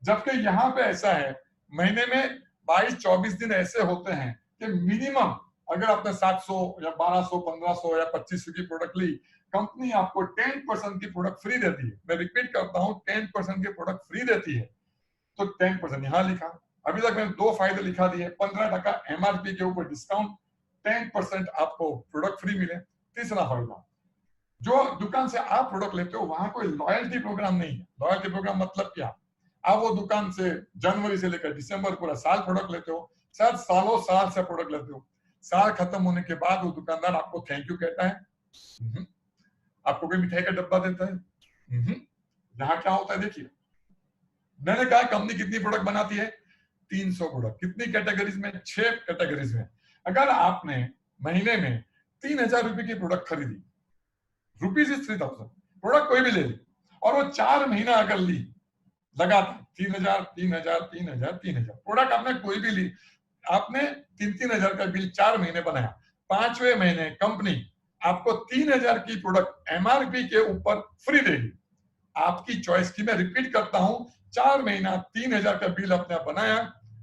जबकि यहाँ पे ऐसा है, महीने में 22-24 दिन ऐसे होते हैं कि मिनिमम अगर आपने 700 या 1200, 1500 या 2500 की प्रोडक्ट ली, कंपनी आपको 10% की प्रोडक्ट फ्री देती है। मैं रिपीट करता हूँ, 10% की प्रोडक्ट फ्री देती है। तो 10% यहाँ लिखा, अभी तक मैंने 2 फायदे लिखा दिए, 15% एमआरपी के ऊपर डिस्काउंट, 10% आपको प्रोडक्ट फ्री मिले। तीसरा फायदा, जो दुकान से आप प्रोडक्ट लेते हो वहां कोई लॉयल्टी प्रोग्राम नहीं है। लॉयल्टी प्रोग्राम मतलब क्या, आप वो दुकान से जनवरी से लेकर दिसंबर पूरा साल प्रोडक्ट लेते हो, शायद सालों साल से प्रोडक्ट लेते हो, साल खत्म होने के बाद वो दुकानदार आपको थैंक यू कहता है, आपको कोई मिठाई का डब्बा देता है। यहाँ क्या होता है देखिए, मैंने कहा कंपनी कितनी प्रोडक्ट बनाती है, 300 प्रोडक्ट, कितनी कैटेगरीज में, 6 कैटेगरीज में। अगर आपने महीने में 3000 रुपए की प्रोडक्ट खरीदी, रुपीज इज 3000, प्रोडक्ट कोई भी ले ली, और वो 4 महीना अगर ली लगातार 3000 3000 3000 3000 प्रोडक्ट आपने कोई भी ली, आपने 3-3000 का बिल 4 महीने बनाया, 5वें महीने कंपनी आपको 3000 की प्रोडक्ट एमआरपी के ऊपर फ्री देगी। आपकी चॉइस की, मैं रिपीट करता हूं, 4 महीना 3000 का बिल आपने बनाया,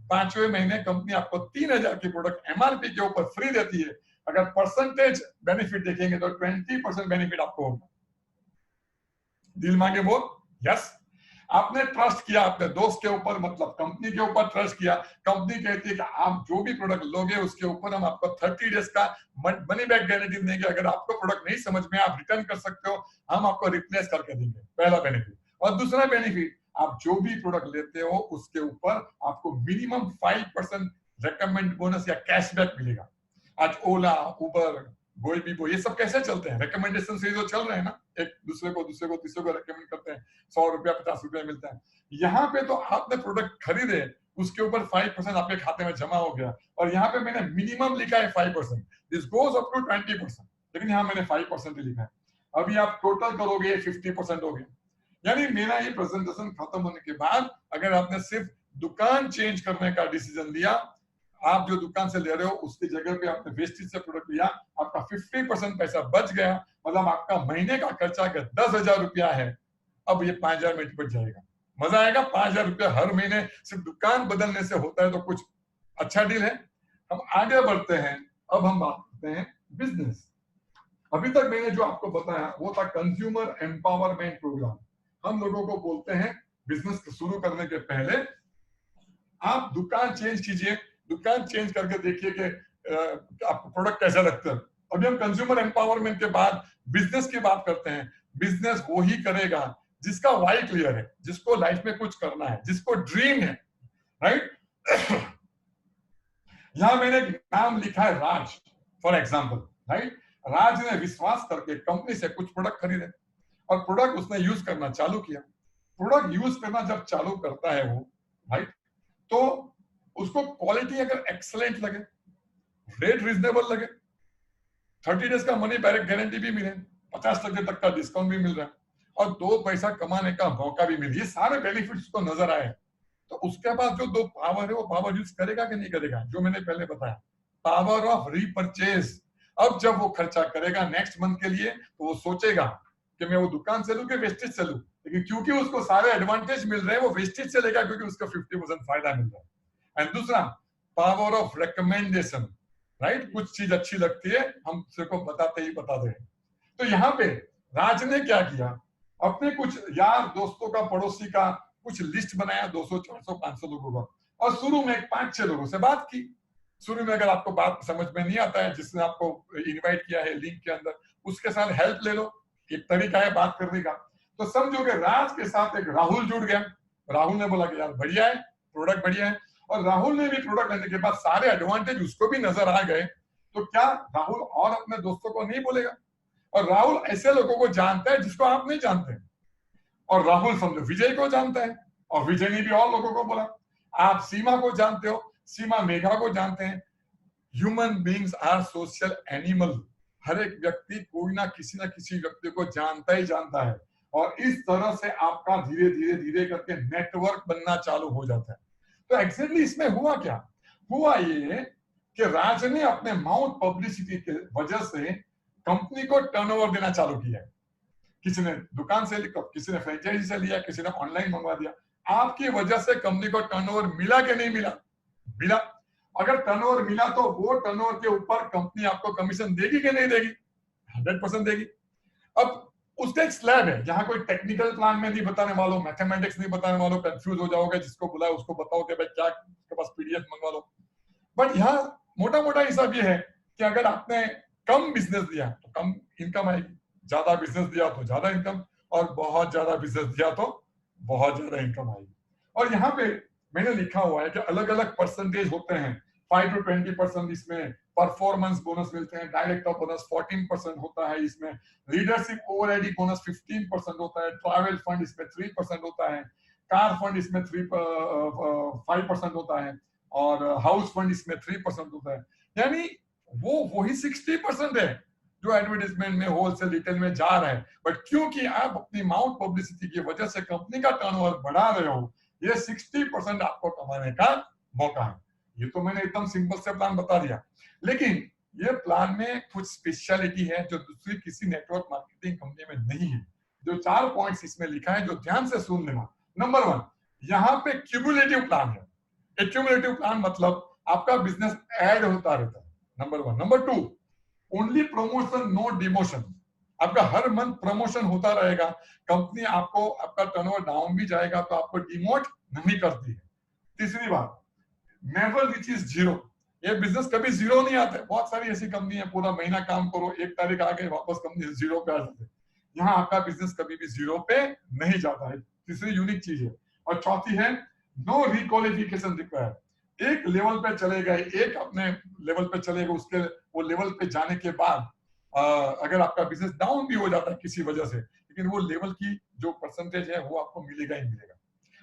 5वें महीने कंपनी आपको 3000 की प्रोडक्ट एमआरपी के ऊपर फ्री देती है। अगर परसेंटेज बेनिफिट देखेंगे तो 20% बेनिफिट आपको होगा। दिल मांगे बोल यस। आपने ट्रस्ट किया अपने दोस्त के ऊपर, मतलब कंपनी के ऊपर ट्रस्ट किया। कंपनी कहती है कि आप जो भी प्रोडक्ट लोगे उसके ऊपर हम आपको 30 डेज का मनी बैक गारंटी देंगे। अगर आपको प्रोडक्ट नहीं समझ में, आप रिटर्न कर सकते हो, हम आपको रिप्लेस करके देंगे। पहला बेनिफिट। और दूसरा बेनिफिट, आप जो भी प्रोडक्ट लेते हो उसके ऊपर आपको मिनिमम 5% रेकमेंड बोनस या कैशबैक मिलेगा। आज ओला, उबर, गोइबीबो ये सब कैसे चलते हैं, रिकमेंडेशन से जो चल रहे हैं ना, एक दूसरे को तीसरे को रिकमेंड करते हैं, 100 रुपया 50 रुपया मिलता है। यहाँ पे तो आपने प्रोडक्ट खरीदे, उसके ऊपर 5% आपके खाते में जमा हो गया, और यहाँ पे मैंने मिनिमम लिखा है 5%, दिस गोज अप टू 20%, लेकिन यहाँ मैंने 5% ही लिखा है। अभी आप टोटल करोगे 50% हो गया। यानी मेरा ये प्रेजेंटेशन खत्म होने के बाद अगर आपने सिर्फ दुकान चेंज करने का डिसीजन लिया, आप जो दुकान से ले रहे हो उसकी जगह पे आपने वेस्टेज से प्रोडक्ट लिया, आपका 50% पैसा बच गया, मतलब आपका महीने का खर्चा अगर 10,000 रुपया है, अब ये 5,000 में निपट जाएगा। मजा आएगा। 5,000 रुपया हर महीने सिर्फ दुकान बदलने से होता है, तो कुछ अच्छा डील है। हम आगे बढ़ते हैं, अब हम बात करते हैं बिजनेस। अभी तक मैंने जो आपको बताया वो था कंज्यूमर एम्पावरमेंट प्रोग्राम। हम लोगों को बोलते हैं बिजनेस शुरू करने के पहले आप दुकान चेंज कीजिए, दुकान चेंज करके देखिए कि आपको प्रोडक्ट कैसा लगता है। अभी हम कंज्यूमर एम्पावरमेंट के बाद बिजनेस की बात करते हैं। बिजनेस वो ही करेगा जिसका वाई क्लियर है, जिसको लाइफ में कुछ करना है, जिसको ड्रीम है, राइट। यहां मैंने एक नाम लिखा है राज, फॉर एग्जाम्पल, राइट। राज ने विश्वास करके कंपनी से कुछ प्रोडक्ट खरीदे और प्रोडक्ट उसने यूज करना चालू किया। प्रोडक्ट यूज करना जब चालू करता है वो, राइट, तो उसको क्वालिटी अगर एक्सलेंट लगे, रेट रीजनेबल लगे, 30 डेज का मनी बैक गारंटी भी मिले, 50% तक का डिस्काउंट भी मिल रहा है, और 2 पैसा कमाने का मौका भी मिले, ये सारे बेनिफिट्स को नजर आए, तो उसके बाद जो 2 पावर है वो पावर यूज करेगा कि नहीं करेगा, जो मैंने पहले बताया, पावर ऑफ रीपरचेज। अब जब वो खर्चा करेगा नेक्स्ट मंथ के लिए, तो वो सोचेगा कि मैं वो दुकान से लूं कि वेस्टेज से लूं, लेकिन क्योंकि उसको सारे एडवांटेज मिल रहे हैं वो वेस्टेज से लेगा, क्योंकि उसको 50% फायदा मिल रहा है। एंड दूसरा, पावर ऑफ रिकमेंडेशन, राइट। कुछ चीज अच्छी लगती है, हम को बताते ही बताते हैं। तो यहाँ पे राज ने क्या किया, अपने कुछ यार दोस्तों का, पड़ोसी का कुछ लिस्ट बनाया, 200 400 500 लोगों का, और शुरू में 5-6 लोगों से बात की। शुरू में अगर आपको बात समझ में नहीं आता है, जिसने आपको इनवाइट किया है लिंक के अंदर, उसके साथ हेल्प ले लो, एक तरीका है बात करने का। तो समझो कि राज के साथ एक राहुल जुड़ गया। राहुल ने बोला कि यार बढ़िया है, प्रोडक्ट बढ़िया है, और राहुल ने भी प्रोडक्ट लेने के बाद सारे एडवांटेज उसको भी नजर आ गए, तो क्या राहुल और अपने दोस्तों को नहीं बोलेगा? और राहुल ऐसे लोगों को जानता है जिसको आप नहीं जानते, और राहुल समझो विजय को जानता है, और विजय ने भी और लोगों को बोला। आप सीमा को जानते हो, सीमा मेघा को जानते हैं। Human beings are social animal. हर एक व्यक्ति कोई ना किसी व्यक्ति को जानता ही जानता है, और इस तरह से आपका धीरे धीरे धीरे करके नेटवर्क बनना चालू हो जाता है। तो एग्जैक्टली इसमें हुआ क्या? हुआ ये कि राज ने अपने माउथ पब्लिसिटी के वजह से कंपनी को टर्नओवर देना चालू किया है। किसी ने दुकान से लिया, किसी ने फ्रेंचाइजी से लिया, किसी ने ऑनलाइन मंगवा दिया। आपकी वजह से कंपनी को टर्नओवर मिला कि नहीं मिला? मिला। अगर टर्नओवर मिला तो वो टर्नओवर के ऊपर कंपनी आपको कमीशन देगी कि नहीं देगी? 100% देगी। अब उसका एक स्लैब है, जहां कोई टेक्निकल प्लान में नहीं बताने वालों, मैथमेटिक्स नहीं बताने वालों, कंफ्यूज हो जाओगे, जिसको बुलाए उसको बताओ कि भाई क्या उसके पास पीडीएफ मंगवा लो। बट यहाँ मोटा मोटा हिसाब ये है कि अगर आपने कम बिजनेस दिया तो कम इनकम आएगी, ज्यादा बिजनेस दिया तो ज्यादा इनकम, और बहुत ज्यादा बिजनेस दिया तो बहुत ज्यादा इनकम आएगी। और यहाँ पे मैंने लिखा हुआ है कि अलग अलग परसेंटेज होते हैं, 5 to 20% इसमें परफॉर्मेंस बोनस मिलते हैं, डायरेक्टर बोनस 14% होता है, इसमें लीडरशिप ओवरहेड बोनस 15% होता है, ट्रैवल फंड इसमें 3% होता है, कार फंड इसमें 5% होता है, और हाउस फंड इसमें 3% होता है। यानी वो वही 60% है जो एडवर्टाइजमेंट में, होलसेल रिटेल में जा रहा है। बट क्योंकि आप अपनी माउथ पब्लिसिटी की वजह से कंपनी का टर्नओवर बढ़ा रहे हो, ये 60% आपको कमाने का मौका है। ये तो मैंने एकदम सिंपल से प्लान बता दिया, लेकिन ये प्लान में कुछ स्पेशलिटी है जो दूसरी किसी नेटवर्क मार्केटिंग कंपनी में नहीं है। जो 4 पॉइंट्स इसमें लिखा है, जो ध्यान से सुन लेना। नंबर 1, यहाँ पे क्यूमुलेटिव प्लान है। क्यूमुलेटिव प्लान मतलब आपका बिजनेस ऐड होता रहता है, number 1। Number 2, only promotion no demotion. आपका हर मंथ प्रमोशन होता रहेगा। कंपनी आपको, आपका टर्नओवर डाउन भी जाएगा तो आपको डिमोट नहीं करती है। तीसरी बात, नेवर रीचेस जीरो। ये बिजनेस कभी जीरो नहीं आता है। बहुत सारी ऐसी कंपनी है, पूरा महीना काम करो, 1 तारीख आ गई, वापस कंपनी जीरो पे आ जाते हैं। यहाँ आपका बिजनेस कभी भी जीरो पे नहीं जाता है। तीसरी यूनिक चीज है। और चौथी है, नो रिक्वालिफिकेशन रिक्वायर्ड। एक लेवल पे चले गए, एक अपने लेवल पे चले गए, उसके वो लेवल पे जाने के बाद अगर आपका बिजनेस डाउन भी हो जाता है किसी वजह से, लेकिन वो लेवल की जो परसेंटेज है वो आपको मिलेगा ही मिलेगा।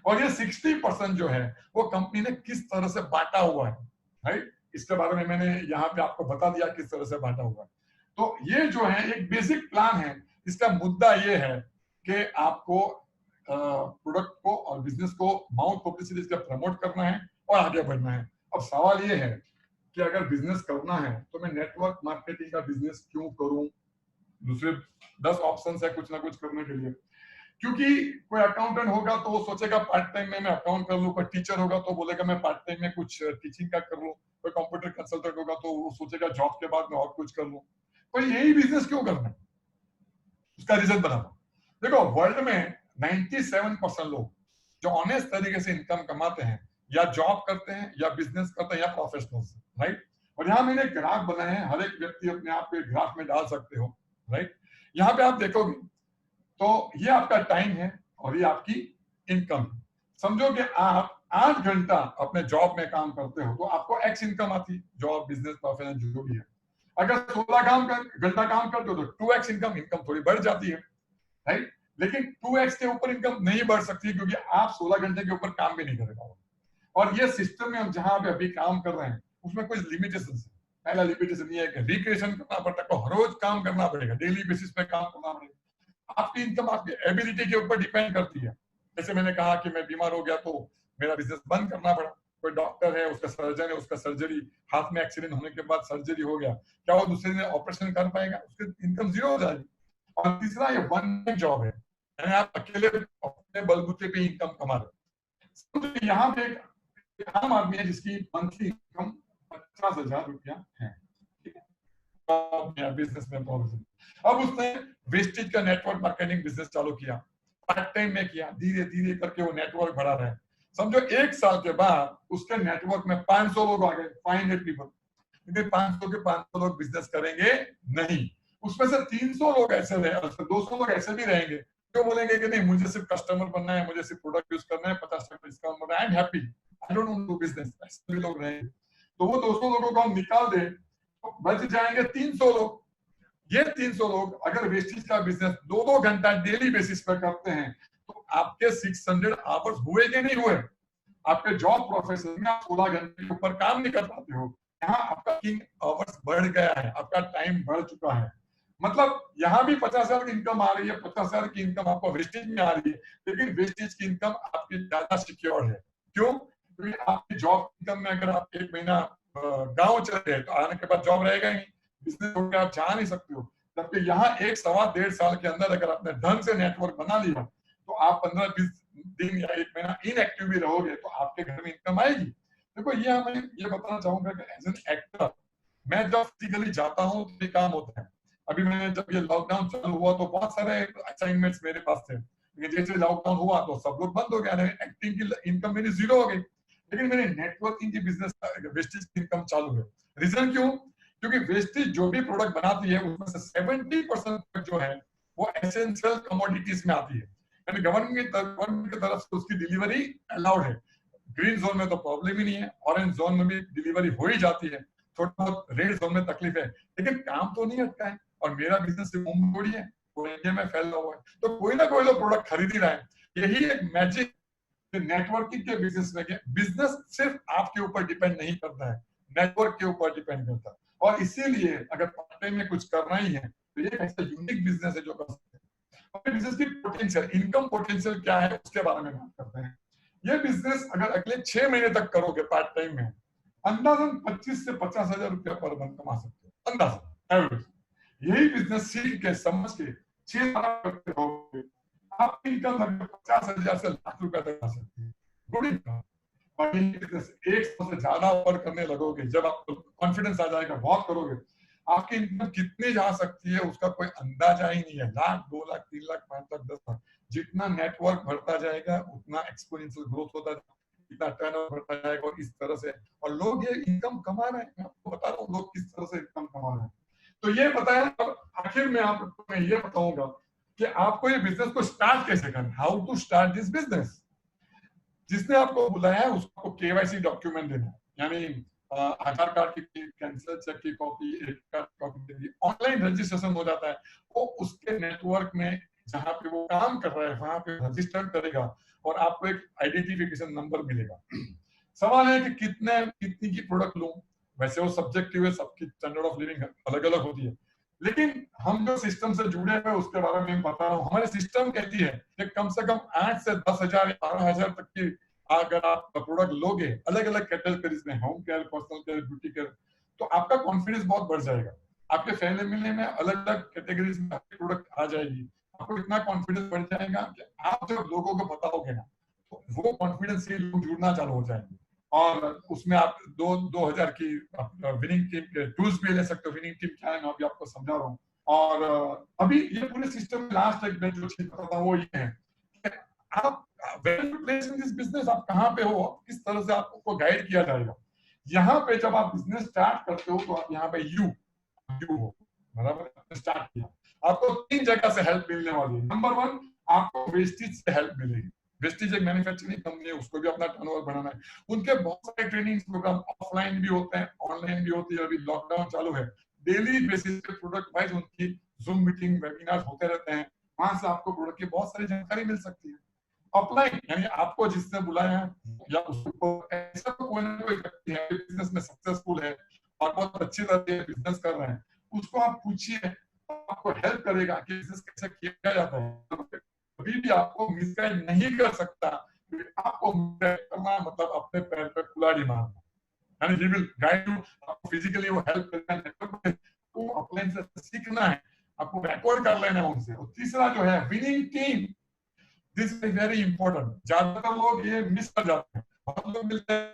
और ये 60% जो है वो कंपनी ने किस तरह से बांटा हुआ है, राइट? इसके बारे में मैंने यहाँ पे आपको बता दिया किस तरह से बांटा हुआ है। तो ये जो है एक बेसिक प्लान है। इसका मुद्दा ये है कि आपको प्रोडक्ट को और बिजनेस को माउथ पब्लिसिटी से प्रमोट करना है और आगे बढ़ना है। अब सवाल ये है कि अगर बिजनेस करना है तो मैं नेटवर्क मार्केटिंग का बिजनेस क्यों करूं? दूसरे 10 ऑप्शन है कुछ ना कुछ करने के लिए। क्योंकि कोई अकाउंटेंट होगा तो वो सोचेगा पार्ट टाइम में मैं अकाउंट कर लूं, कोई टीचर होगा तो बोलेगा मैं पार्ट टाइम में कुछ टीचिंग का कर लूं, कोई कंप्यूटर कंसल्टेंट होगा तो वो सोचेगा जॉब के बाद मैं और कुछ कर लूं। कोई यही बिजनेस क्यों करना है? उसका रीजन बताता। देखो, वर्ल्ड में 97% लोग जो ऑनेस्ट तरीके से इनकम कमाते हैं या जॉब करते हैं या बिजनेस करते हैं या प्रोफेशनल्स, राइट? और यहाँ मैंने ग्राफ बनाए हैं, हर एक व्यक्ति अपने आप को ग्राफ में डाल सकते हो, राइट? यहाँ पे आप देखोगे तो ये आपका टाइम है और ये आपकी इनकम। समझो कि आप 8 घंटा अपने जॉब में काम करते हो तो आपको एक्स इनकम आती है, जॉब बिजनेस प्रोफेशन जो भी है। अगर 16 घंटा काम करते हो तो 2x इनकम थोड़ी बढ़ जाती है, राइट? लेकिन 2x के ऊपर इनकम नहीं बढ़ सकती क्योंकि आप 16 घंटे के ऊपर काम भी नहीं कर पाओगे। और ये सिस्टम में हम जहां पे अभी काम कर रहे हैं उसमें कुछ लिमिटेशन है। पहला लिमिटेशन ये है कि रिक्रिएशन करना पड़ता है, हर रोज काम करना पड़ेगा, डेली बेसिस पे काम करना पड़ेगा। आपकी इनकम आपकी एबिलिटी के ऊपर डिपेंड करती है। जैसे मैंने कहा कि मैं बीमार हो गया तो मेरा बिजनेस बंद करना पड़ा। कोई डॉक्टर है, उसका सर्जन है, उसका सर्जरी, हाथ में एक्सीडेंट होने के बाद सर्जरी हो गया, क्या वो दूसरे दिन ऑपरेशन कर पाएगा? उसकी इनकम जीरो हो जाएगी। और तीसरा, ये वन मैन जॉब है, यानी आप अकेले अपने बलबूते पे इनकम कमा रहे हो। यहाँ पे एक आम आदमी है जिसकी मंथली इनकम 50,000 रुपया है, ठीक है, बिजनेस में प्रॉब्लम। अब उसने वेस्टेज का नेटवर्क मार्केटिंग बिजनेस चालू किया, पार्ट टाइम में किया, धीरे धीरे करके वो नेटवर्क बढ़ा रहा है। समझो 1 साल के बाद उसके नेटवर्क में 500 लोग आ गए, 500 पीपल। 500 के 500 लोग बिजनेस करेंगे नहीं, उसमें से 300 लोग ऐसे रहे, 200 लोग ऐसे भी रहेंगे जो बोलेंगे कि नहीं, मुझे सिर्फ कस्टमर बनना है, मुझे सिर्फ प्रोडक्ट यूज करना है, 50% डिस्काउंट मिल रहा है, I am happy, I don't want to business. ऐसे भी लोग रहेंगे। तो वो 200 लोगों को हम निकाल दें तो बच जाएंगे 300 लोग। ये 300 लोग अगर वेस्टेज का बिजनेस 2-2 घंटा डेली बेसिस पर करते हैं तो आपके 600 आवर्स हुए कि नहीं हुए? आपके जॉब प्रोफेशन में आप 16 घंटे के ऊपर काम नहीं कर पाते हो, यहाँ आपका वर्किंग आवर्स बढ़ गया है, आपका टाइम बढ़ चुका है, मतलब यहाँ भी 50,000 की इनकम आ रही है, 50,000 की इनकम आपको वेस्टेज में आ रही है, लेकिन वेस्टेज की इनकम आपकी ज्यादा सिक्योर है। क्यों? क्योंकि आपकी जॉब इनकम में अगर आप एक महीना गाँव चले गए तो आने के बाद जॉब रहेगा ही नहीं, बिजनेस छोड़ के आप जा नहीं सकते हो। जबकि यहाँ 1 सवा डेढ़ साल के अंदर अगर आपने ढंग से नेटवर्क बना लिया तो आप 15-20 दिन या 1 महीना इनएक्टिव भी रहोगे तो आपके घर में इनकम आएगी। देखो ये हमें ये बताना चाहूंगा कि एज एन एक्टर मैं जब फिजिकली जाता हूँ तो ये काम होता है। अभी मैंने जब ये लॉकडाउन चालू हुआ तो बहुत सारे असाइनमेंट्स मेरे पास थे, लेकिन जैसे लॉकडाउन हुआ तो सब लोग बंद हो गया, एक्टिंग की इनकम मेरी जीरो हो गई, लेकिन मेरे नेटवर्किंग की बिजनेस वेस्टेज की इनकम चालू है। रीजन क्यों? क्योंकि वेस्टेज जो भी प्रोडक्ट बनाती है उसमें से 70% जो है वो एसेंशियल कमोडिटीज में आती है, यानी गवर्नमेंट की तरफ से उसकी डिलीवरी अलाउड है। ग्रीन जोन में तो प्रॉब्लम ही नहीं है, ऑरेंज जोन में भी डिलीवरी हो ही जाती है, थोड़ा बहुत रेड जोन में तकलीफ है, लेकिन काम तो नहीं अटका है। और मेरा बिजनेस मुंबई थोड़ी है, पूरे इंडिया में फैला हुआ है, तो कोई ना कोई तो प्रोडक्ट खरीद ही रहा है। यही एक मैजिक नेटवर्किंग के बिजनेस में, बिजनेस सिर्फ आपके ऊपर डिपेंड नहीं करता है, नेटवर्क के ऊपर डिपेंड करता है। और इसीलिए अगर पार्ट टाइम में कुछ करना ही है तो ये ऐसा यूनिक बिजनेस है जो कर सकते हैं। और बिजनेस की पोटेंशियल, इनकम पोटेंशियल क्या है उसके बारे में बात करते हैं। ये बिजनेस अगर अगले 6 महीने तक करोगे पार्ट टाइम में, अंदाजन 25 से 50,000 रुपया पर मंथ कमा सकते हो, अंदाजन एवरेज। यही बिजनेस सीख के समझ के 6 साल करते रहोगे, आपकी इनकम 50,000 से लाख रुपया तक आ सकती है, गुड इनकम। और यही बिजनेस 100 से ज्यादा ऊपर करने लगोगे, जब आपको कॉन्फिडेंस आ जाएगा, बहुत करोगे, आपकी इनकम कितनी जा सकती है उसका कोई अंदाजा ही नहीं है। लाख, 2 लाख, 3 लाख, 5 लाख, 10 लाख, जितना नेटवर्क बढ़ता जाएगा उतना एक्सपोनेंशियल ग्रोथ होता जाएगा, इतना टर्नओवर बढ़ता जाएगा, और इस तरह से। और लोग ये इनकम कमा रहे हैं, मैं आपको बता रहा हूँ लोग किस तरह से इनकम कमा रहे हैं। तो ये बताया, और आखिर में आपको मैं ये बताऊंगा कि आपको ये बिजनेस को स्टार्ट कैसे करना, how to start this business. जिसने आपको बुलाया है उसको केवाईसी डॉक्यूमेंट देना है, यानी आधार कार्ड की कैंसिल चेक की कॉपी, एक कार्ड कॉपी देगी, ऑनलाइन रजिस्ट्रेशन हो जाता है। वो उसके नेटवर्क में जहां पे वो काम कर रहा है वहां पे रजिस्टर करेगा और आपको एक आइडेंटिफिकेशन नंबर मिलेगा। सवाल है कि कितनी की प्रोडक्ट लूं, वैसे वो सब्जेक्टिव है, सबकी स्टैंडर्ड ऑफ लिविंग अलग अलग होती है, लेकिन हम जो सिस्टम से जुड़े हुए उसके बारे में बता रहा हूँ। हमारे सिस्टम कहती है कि कम से कम 8 से 10,000 या 12,000 तक की अगर आप प्रोडक्ट लोगे अलग अलग कैटेगरीज में, home care, personal care, beauty care, तो आपका कॉन्फिडेंस बहुत बढ़ जाएगा। आपके फैमिली में अलग अलग कैटेगरीज में प्रोडक्ट आ जाएगी, आपको इतना कॉन्फिडेंस बढ़ जाएगा कि आप जब लोगों को बताओगे ना तो वो कॉन्फिडेंस से लोग जुड़ना चालू हो जाएंगे। और उसमें आप 2,000 की विनिंग टीम के टूल्स भी ले सकते हो। विनिंग टीम क्या है मैं अभी आपको समझा रहा हूँ। और अभी ये पूरे सिस्टम लास्ट एक जो चीज बताता हूँ वो ये है कि आप प्लेस इन दिस बिजनेस, आप कहाँ पे हो, किस तरह से आपको गाइड किया जाएगा। यहाँ पे जब आप बिजनेस स्टार्ट करते हो तो आप यहाँ पे यू हो, बराबर, स्टार्ट किया, आपको 3 जगह से हेल्प मिलने वाली है। नंबर 1, आपको वेस्टेज से हेल्प मिलेगी। वेस्टेज एक मैन्युफैक्चरिंग कंपनी है, उसको भी अपना टर्नओवर बढ़ाना है। उनके बहुत सारे ट्रेनिंग प्रोग्राम ऑफलाइन भी होते हैं, ऑनलाइन भी होती है। अभी लॉकडाउन चालू है, डेली बेसिस पे प्रोडक्ट वाइज उनकी जूम मीटिंग, वेबिनार होते रहते हैं, वहां से आपको प्रोडक्ट की बहुत सारी जानकारी मिल सकती है। ऑफलाइन यानी आपको जिसने बुलाया है या उसको, ऐसा तो कोई ना कोई व्यक्ति है बिजनेस में सक्सेसफुल है और बहुत अच्छी तरह से बिजनेस कर रहे हैं, उसको आप पूछिए, आपको हेल्प करेगा कि बिजनेस कैसे किया जाता है। कभी भी आपको मिसगाइड नहीं कर सकता। आपको मिसगाइड करना मतलब अपने पैर पे कुल्हाड़ी मारना, यानी ही विल गाइड यू। आपको फिजिकली वो हेल्प करना है, तो ऑफलाइन से सीखना है, आपको बैकवर्ड कर लेना है उनसे। और तीसरा जो है winning team, this is very important. ज्यादातर लोग ये मिस कर जाते हैं, बहुत लोग मिलते हैं।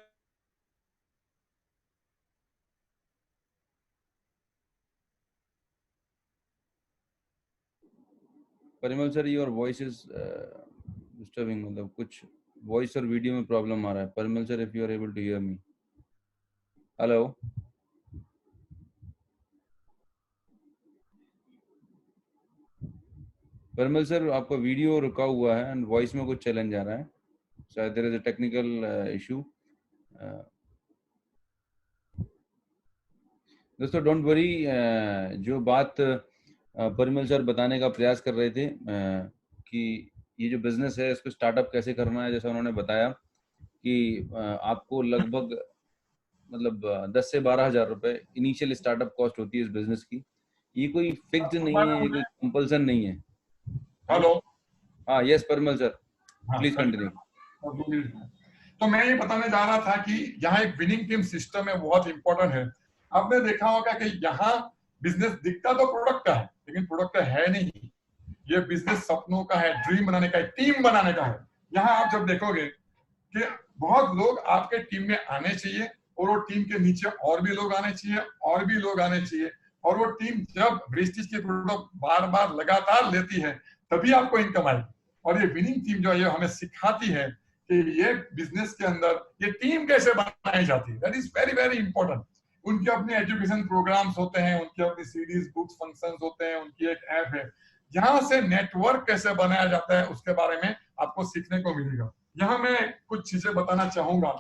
Parimal sir, your voice is disturbing, मतलब कुछ वॉइस और वीडियो में प्रॉब्लम आ रहा है। Parimal sir, if you are able to hear me. Hello Parimal sir, आपका वीडियो रुका हुआ है एंड वॉइस में कुछ चैलेंज आ रहा है, शायद there is a technical issue. दोस्तों डोंट वरी, जो बात परिमल सर बताने का प्रयास कर रहे थे कि ये जो बिजनेस है इसको स्टार्टअप कैसे करना है, जैसा उन्होंने बताया कि आपको लगभग मतलब 10 से 12,000 रुपए इनिशियल स्टार्टअप कॉस्ट होती है इस बिजनेस की। ये कोई फिक्स्ड नहीं है, ये कोई कंपल्सन नहीं है। हेलो। हाँ, यस परिमल सर, हाँ, प्लीज कंटिन्यू। तो मैं ये बताने जा रहा था कि यहाँ एक विनिंग टीम सिस्टम है, बहुत इंपॉर्टेंट है। आपने देखा होगा कि यहाँ बिजनेस दिखता तो प्रोडक्ट का है, लेकिन प्रोडक्ट का है नहीं। ये बिजनेस सपनों का है, ड्रीम बनाने का है, टीम बनाने का है। यहाँ आप जब देखोगे कि बहुत लोग आपके टीम में आने चाहिए, और वो टीम के नीचे और भी लोग आने चाहिए, और भी लोग आने चाहिए, और वो टीम जब वेस्टेज के प्रोडक्ट बार बार लगातार लेती है, तभी आपको इनकम आएगी। और ये विनिंग टीम जो है ये हमें सिखाती है कि ये बिजनेस के अंदर ये टीम कैसे बनाई जाती है। That is very very important. उनके अपने एजुकेशन प्रोग्राम्स होते हैं, उनके अपनी सीरीज बुक्स फंक्शंस होते हैं, उनकी एक ऐप है। यहाँ से नेटवर्क कैसे बनाया जाता है उसके बारे में आपको सीखने को मिलेगा। यहाँ मैं कुछ चीजें बताना चाहूंगा।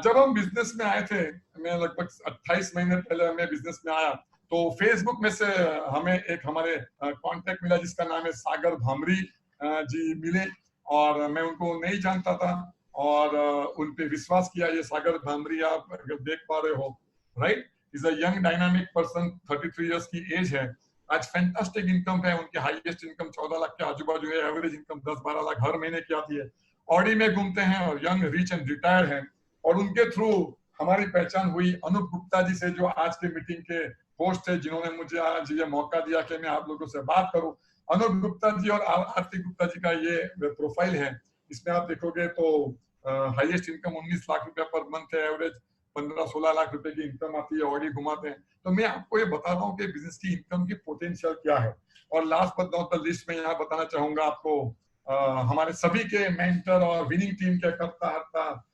जब हम बिजनेस में आए थे, मैं लगभग 28 महीने पहले मैं बिजनेस में आया, तो फेसबुक में से हमें एक हमारे कांटेक्ट मिला जिसका नाम है सागर भामरी जी मिले, और मैं उनको नहीं जानता था, और उन पे विश्वास किया। ये सागर भामरी आप अगर देख पा रहे हो, right, is a young dynamic person, 33 years की एज है। आज फैंटास्टिक इनकम है उनकी, हाईएस्ट इनकम 14 लाख के आजू बाजू है, एवरेज इनकम 10-12 लाख हर महीने की आती है। ऑडी में घूमते हैं और यंग रिच एंड रिटायर्ड हैं। और उनके थ्रू हमारी पहचान हुई अनूप गुप्ता जी से, जो आज के मीटिंग के होस्ट है, जिन्होंने मुझे आज ये मौका दिया कि मैं आप लोगों से बात करूं। अनूप गुप्ता जी और आरती गुप्ता जी का ये प्रोफाइल है। इसमें आप देखोगे तो हाईएस्ट इनकम 19 लाख रुपया पर मंथ है, एवरेज 15-16 लाख रुपए की इनकम आती है, ऑडी घुमाते हैं। तो मैं आपको ये बता रहा हूँ कि बिजनेस की इनकम की पोटेंशियल क्या है। और last but not the list में यहाँ बताना चाहूंगा आपको, हमारे सभी के मेंटर और विनिंग टीम के करता हरता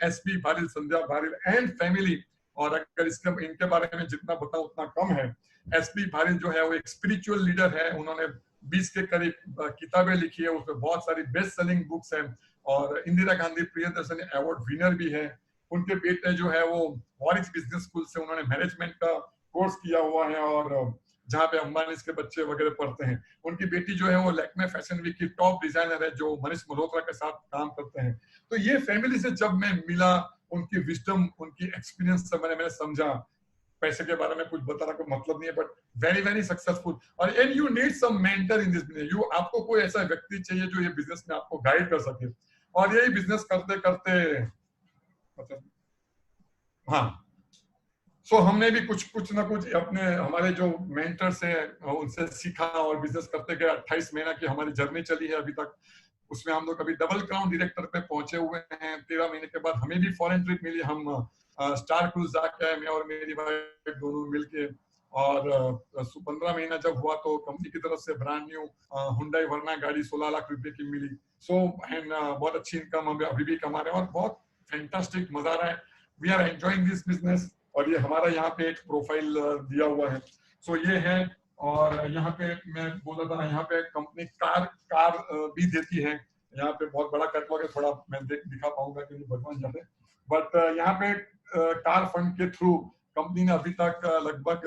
SP Bharill, Sandhya Bharill and family. और अगर इसके इनके बारे में जितना बताऊं उतना कम है। एसपी भारिल जो है वो एक स्पिरिचुअल लीडर है। उन्होंने 20 के करीब किताबें लिखी है, उसमें बहुत सारी बेस्ट सेलिंग बुक्स हैं, और इंदिरा गांधी प्रियदर्शनी अवार्ड विनर भी है। उनके बेटे जो है वो वॉरिस बिजनेस स्कूल से उन्होंने मैनेजमेंट का कोर्स किया हुआ है, और जहाँ पे अंबानी के बच्चे वगैरह पढ़ते हैं। उनकी बेटी जो है वो लैक्मे फैशन वीक की टॉप डिजाइनर है, जो मनीष मल्होत्रा के साथ काम करते हैं। तो ये फैमिली से जब मैं मिला, उनकी विजडम, उनकी एक्सपीरियंस से मैंने समझा, पैसे के बारे में कुछ बताना कोई मतलब नहीं है, बट वेरी वेरी सक्सेसफुल। और and you need some mentor in this business. You, आपको कोई ऐसा व्यक्ति चाहिए जो ये बिजनेस में आपको गाइड कर सके। और यही बिजनेस करते करते मतलब, हाँ, सो हमने भी कुछ ना कुछ अपने हमारे जो मेंटर्स हैं उनसे सीखा, और बिजनेस करते गए। 28 महीना की हमारी जर्नी चली है अभी तक। उसमें हम लोग अभी डबल क्राउन डायरेक्टर पे पहुंचे हुए हैं। 13 महीने के बाद हमें भी फॉरेन ट्रिप मिली। हम स्टार क्रूज जाके आए, मैं और मेरी वाइफ दोनों मिलके। और 15 महीना जब हुआ तो कंपनी की तरफ से ब्रांड न्यू हुंडई वर्ना गाड़ी 16 लाख रुपए की मिली। सो एंड बहुत अच्छी इनकम हम अभी भी कमा रहे हैं, और बहुत फैंटास्टिक मजा आ रहा है। We are enjoying this business. और ये हमारा यहाँ पे एक प्रोफाइल दिया हुआ है। सो ये है। और यहाँ पे मैं बोला था, यहाँ पे कंपनी कार भी देती है। यहाँ पे बहुत बड़ा कैटलॉग है, थोड़ा मैं दिखा पाऊंगा कि नहीं भगवान जाने। बट यहाँ पे कार फंड के थ्रू कंपनी ने अभी तक लगभग